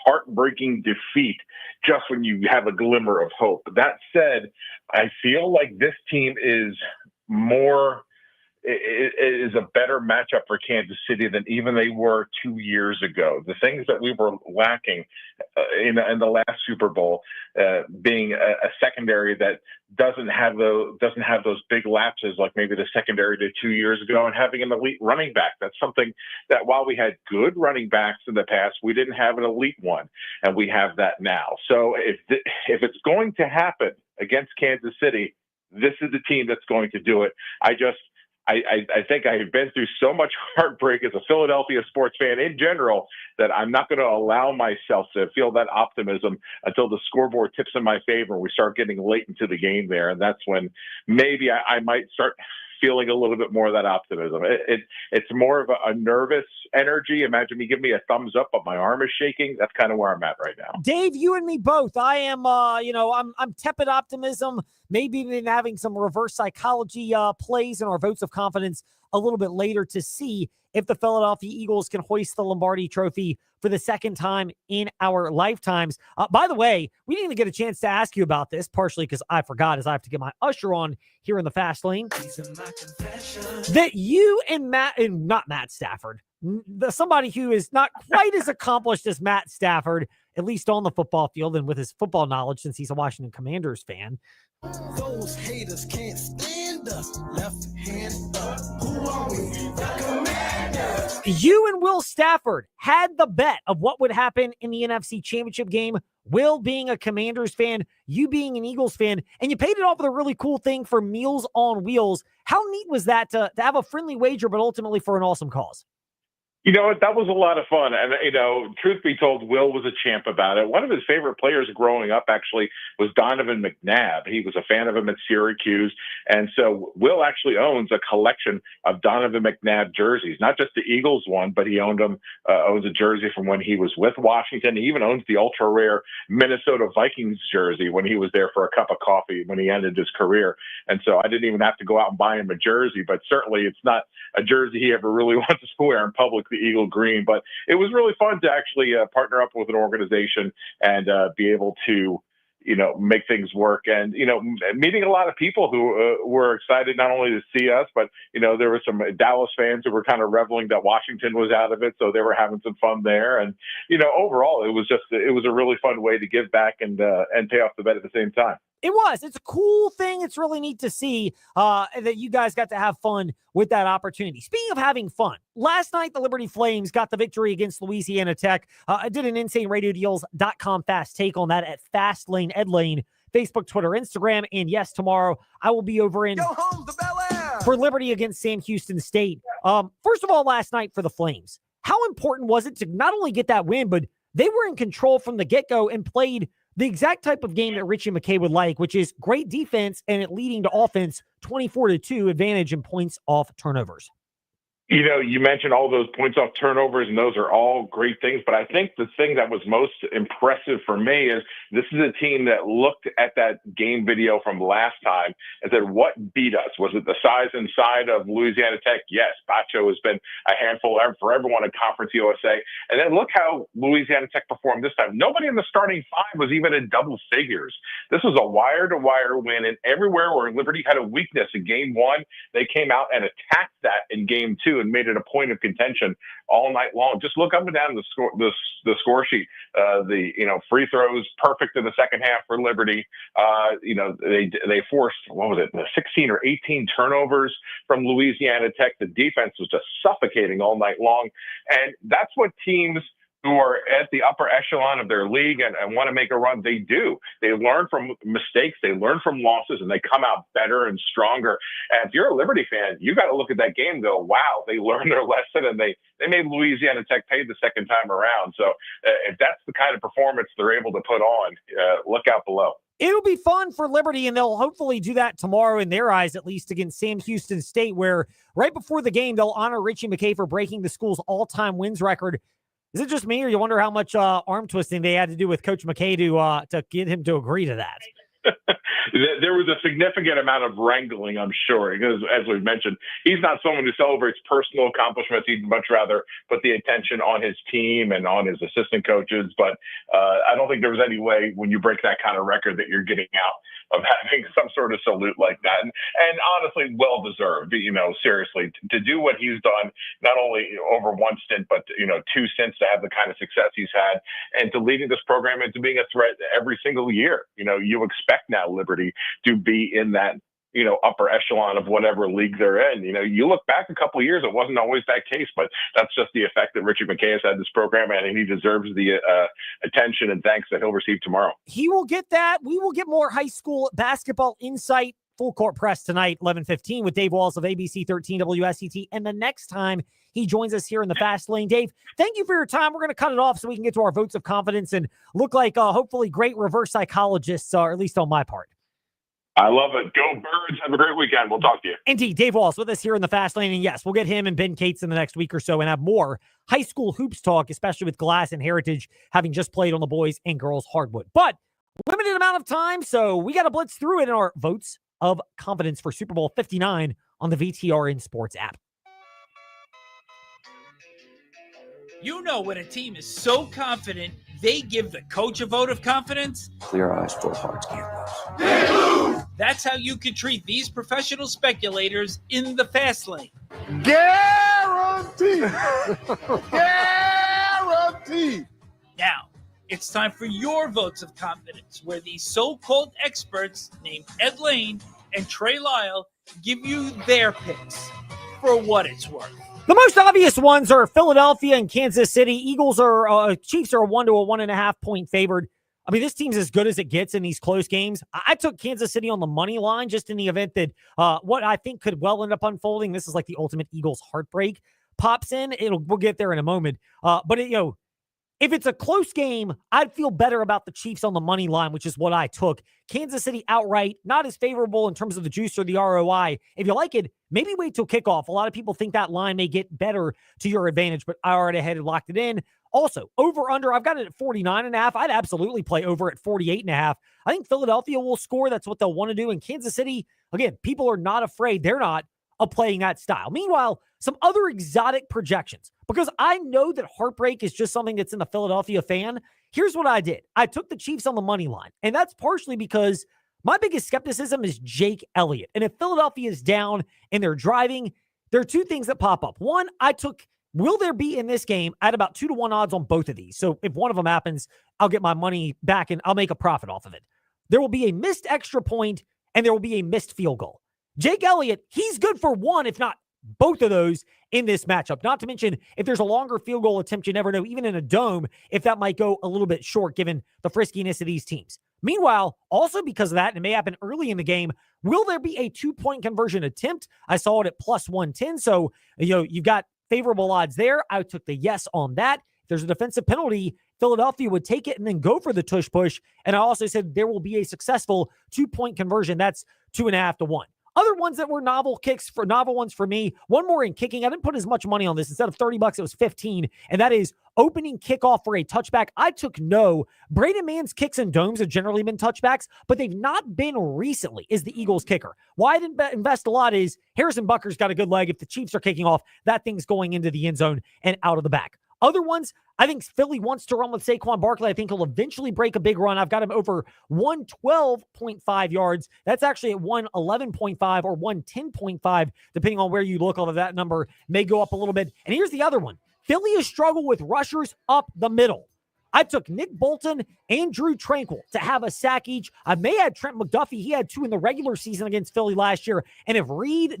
heartbreaking defeat just when you have a glimmer of hope. That said, I feel like this team is a better matchup for Kansas City than even they were 2 years ago. The things that we were lacking in the last Super Bowl, being a secondary that doesn't have those big lapses like maybe the secondary did 2 years ago, and having an elite running back. That's something that while we had good running backs in the past, we didn't have an elite one, and we have that now. So if it's going to happen against Kansas City, this is the team that's going to do it. I think I've been through so much heartbreak as a Philadelphia sports fan in general that I'm not going to allow myself to feel that optimism until the scoreboard tips in my favor and we start getting late into the game there. And that's when maybe I might start feeling a little bit more of that optimism. It's more of a nervous energy. Imagine me giving me a thumbs up, but my arm is shaking. That's kind of where I'm at right now. Dave, you and me both. I am, I'm tepid optimism, maybe even having some reverse psychology plays in our votes of confidence a little bit later to see if the Philadelphia Eagles can hoist the Lombardi Trophy for the second time in our lifetimes. By the way, we didn't even get a chance to ask you about this, partially because I forgot as I have to get my usher on here in the fast lane, that you and not Matt Stafford, somebody who is not quite as accomplished as Matt Stafford, at least on the football field and with his football knowledge since he's a Washington Commanders fan. Those haters can't stand us. Left hand up. Who are we? The Commanders. You and Will Stafford had the bet of what would happen in the NFC Championship game. Will being a Commanders fan, you being an Eagles fan, and you paid it off with a really cool thing for Meals on Wheels. How neat was that to have a friendly wager, but ultimately for an awesome cause? You know what? That was a lot of fun. And, truth be told, Will was a champ about it. One of his favorite players growing up actually was Donovan McNabb. He was a fan of him at Syracuse. And so Will actually owns a collection of Donovan McNabb jerseys, not just the Eagles one, but he owns a jersey from when he was with Washington. He even owns the ultra rare Minnesota Vikings jersey when he was there for a cup of coffee when he ended his career. And so I didn't even have to go out and buy him a jersey, but certainly it's not a jersey he ever really wants to wear in public, the Eagle green. But it was really fun to actually partner up with an organization and be able to, make things work. And, meeting a lot of people who were excited not only to see us, but, there were some Dallas fans who were kind of reveling that Washington was out of it. So they were having some fun there. And, overall, it was a really fun way to give back and pay off the bet at the same time. It was. It's a cool thing. It's really neat to see that you guys got to have fun with that opportunity. Speaking of having fun, last night the Liberty Flames got the victory against Louisiana Tech. I did an InsaneRadioDeals.com fast take on that at Fastlane Ed Lane, Facebook, Twitter, Instagram. And yes, tomorrow I will be over in for Liberty against Sam Houston State. First of all, last night for the Flames, how important was it to not only get that win, but they were in control from the get-go and played the exact type of game that Richie McKay would like, which is great defense and it leading to offense, 24-2 advantage in points off turnovers. You mentioned all those points off turnovers, and those are all great things. But I think the thing that was most impressive for me is this is a team that looked at that game video from last time and said, what beat us? Was it the size inside of Louisiana Tech? Yes, Bacho has been a handful for everyone in Conference USA. And then look how Louisiana Tech performed this time. Nobody in the starting five was even in double figures. This was a wire-to-wire win, and everywhere where Liberty had a weakness in game one, they came out and attacked that in game two and made it a point of contention all night long. Just look up and down the score sheet. Free throws perfect in the second half for Liberty. They forced 16 or 18 turnovers from Louisiana Tech. The defense was just suffocating all night long, and that's what teams who are at the upper echelon of their league and want to make a run, they do. They learn from mistakes, they learn from losses, and they come out better and stronger. And if you're a Liberty fan, you got to look at that game and go, wow, they learned their lesson, and they made Louisiana Tech pay the second time around. So if that's the kind of performance they're able to put on, look out below. It'll be fun for Liberty, and they'll hopefully do that tomorrow in their eyes, at least against Sam Houston State, where right before the game, they'll honor Richie McKay for breaking the school's all-time wins record. Is it just me, or you wonder how much arm twisting they had to do with Coach McKay to get him to agree to that? There was a significant amount of wrangling, I'm sure, because as we've mentioned, he's not someone who celebrates personal accomplishments. He'd much rather put the attention on his team and on his assistant coaches. But I don't think there was any way when you break that kind of record that you're getting out of having some sort of salute like that. And honestly, well-deserved, seriously, to do what he's done, not only over one stint, but, 2 stints, to have the kind of success he's had, and to leading this program into being a threat every single year. You expect now Liberty to be in that, upper echelon of whatever league they're in. You look back a couple of years, it wasn't always that case, but that's just the effect that Richie McKay has had this program, and he deserves the attention and thanks that he'll receive tomorrow. He will get that. We will get more high school basketball insight Full Court Press tonight, 11:15 with Dave Walls of ABC 13 WSET. And the next time he joins us here in the Fast Lane. Dave, thank you for your time. We're going to cut it off so we can get to our votes of confidence and look like hopefully great reverse psychologists, or at least on my part. I love it. Go Birds. Have a great weekend. We'll talk to you. Indeed. Dave Walls with us here in the Fast Lane. And yes, we'll get him and Ben Cates in the next week or so and have more high school hoops talk, especially with Glass and Heritage having just played on the boys and girls hardwood. But limited amount of time, so we got to blitz through it in our votes of confidence for Super Bowl 59 on the VTRN Sports app. You know when a team is so confident, they give the coach a vote of confidence? Clear eyes, full hearts, can't lose. They lose! That's how you can treat these professional speculators in the Fast Lane. Guaranteed! Guaranteed! Now, it's time for your votes of confidence, where these so-called experts named Ed Lane and Trey Lyle give you their picks for what it's worth. The most obvious ones are Philadelphia and Kansas City. Chiefs are a 1 to a 1.5 point favored. I mean, this team's as good as it gets in these close games. I took Kansas City on the money line just in the event that what I think could well end up unfolding. This is like the ultimate Eagles heartbreak pops in. We'll get there in a moment. But if it's a close game, I'd feel better about the Chiefs on the money line, which is what I took. Kansas City outright, not as favorable in terms of the juice or the ROI. If you like it, maybe wait till kickoff. A lot of people think that line may get better to your advantage, but I already had it locked it in. Also, over-under, I've got it at 49.5. I'd absolutely play over at 48.5. I think Philadelphia will score. That's what they'll want to do. And Kansas City, again, people are not afraid. They're not of playing that style. Meanwhile, some other exotic projections, because I know that heartbreak is just something that's in the Philadelphia fan. Here's what I did. I took the Chiefs on the money line, and that's partially because my biggest skepticism is Jake Elliott. And if Philadelphia is down and they're driving, there are two things that pop up. One, I took, will there be in this game? I had about 2 to 1 odds on both of these. So if one of them happens, I'll get my money back and I'll make a profit off of it. There will be a missed extra point and there will be a missed field goal. Jake Elliott, he's good for one, if not both of those in this matchup. Not to mention, if there's a longer field goal attempt, you never know, even in a dome, if that might go a little bit short given the friskiness of these teams. Meanwhile, also because of that, and it may happen early in the game, will there be a 2-point conversion attempt? I saw it at plus 110. So, you've got favorable odds there. I took the yes on that. If there's a defensive penalty, Philadelphia would take it and then go for the tush push. And I also said there will be a successful 2-point conversion. That's 2.5 to 1. Other ones that were novel ones for me. One more in kicking. I didn't put as much money on this. Instead of $30, it was 15. And that is opening kickoff for a touchback. I took no. Braden Mann's kicks and domes have generally been touchbacks, but they've not been recently, is the Eagles kicker. Why I didn't invest a lot is Harrison Butker's got a good leg. If the Chiefs are kicking off, that thing's going into the end zone and out of the back. Other ones, I think Philly wants to run with Saquon Barkley. I think he'll eventually break a big run. I've got him over 112.5 yards. That's actually at 111.5 or 110.5, depending on where you look. Although that number may go up a little bit. And here's the other one. Philly has struggled with rushers up the middle. I took Nick Bolton and Drew Tranquil to have a sack each. I may add Trent McDuffie. He had 2 in the regular season against Philly last year. And if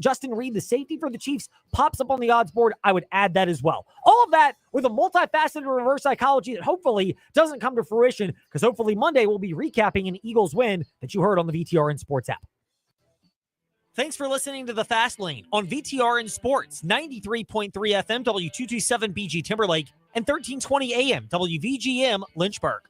Justin Reed, the safety for the Chiefs, pops up on the odds board, I would add that as well. All of that with a multifaceted reverse psychology that hopefully doesn't come to fruition, because hopefully Monday we'll be recapping an Eagles win that you heard on the VTRN Sports app. Thanks for listening to The Fast Lane on VTRN Sports, 93.3 FM, W227 BG Timberlake, and 1320 AM, WVGM Lynchburg.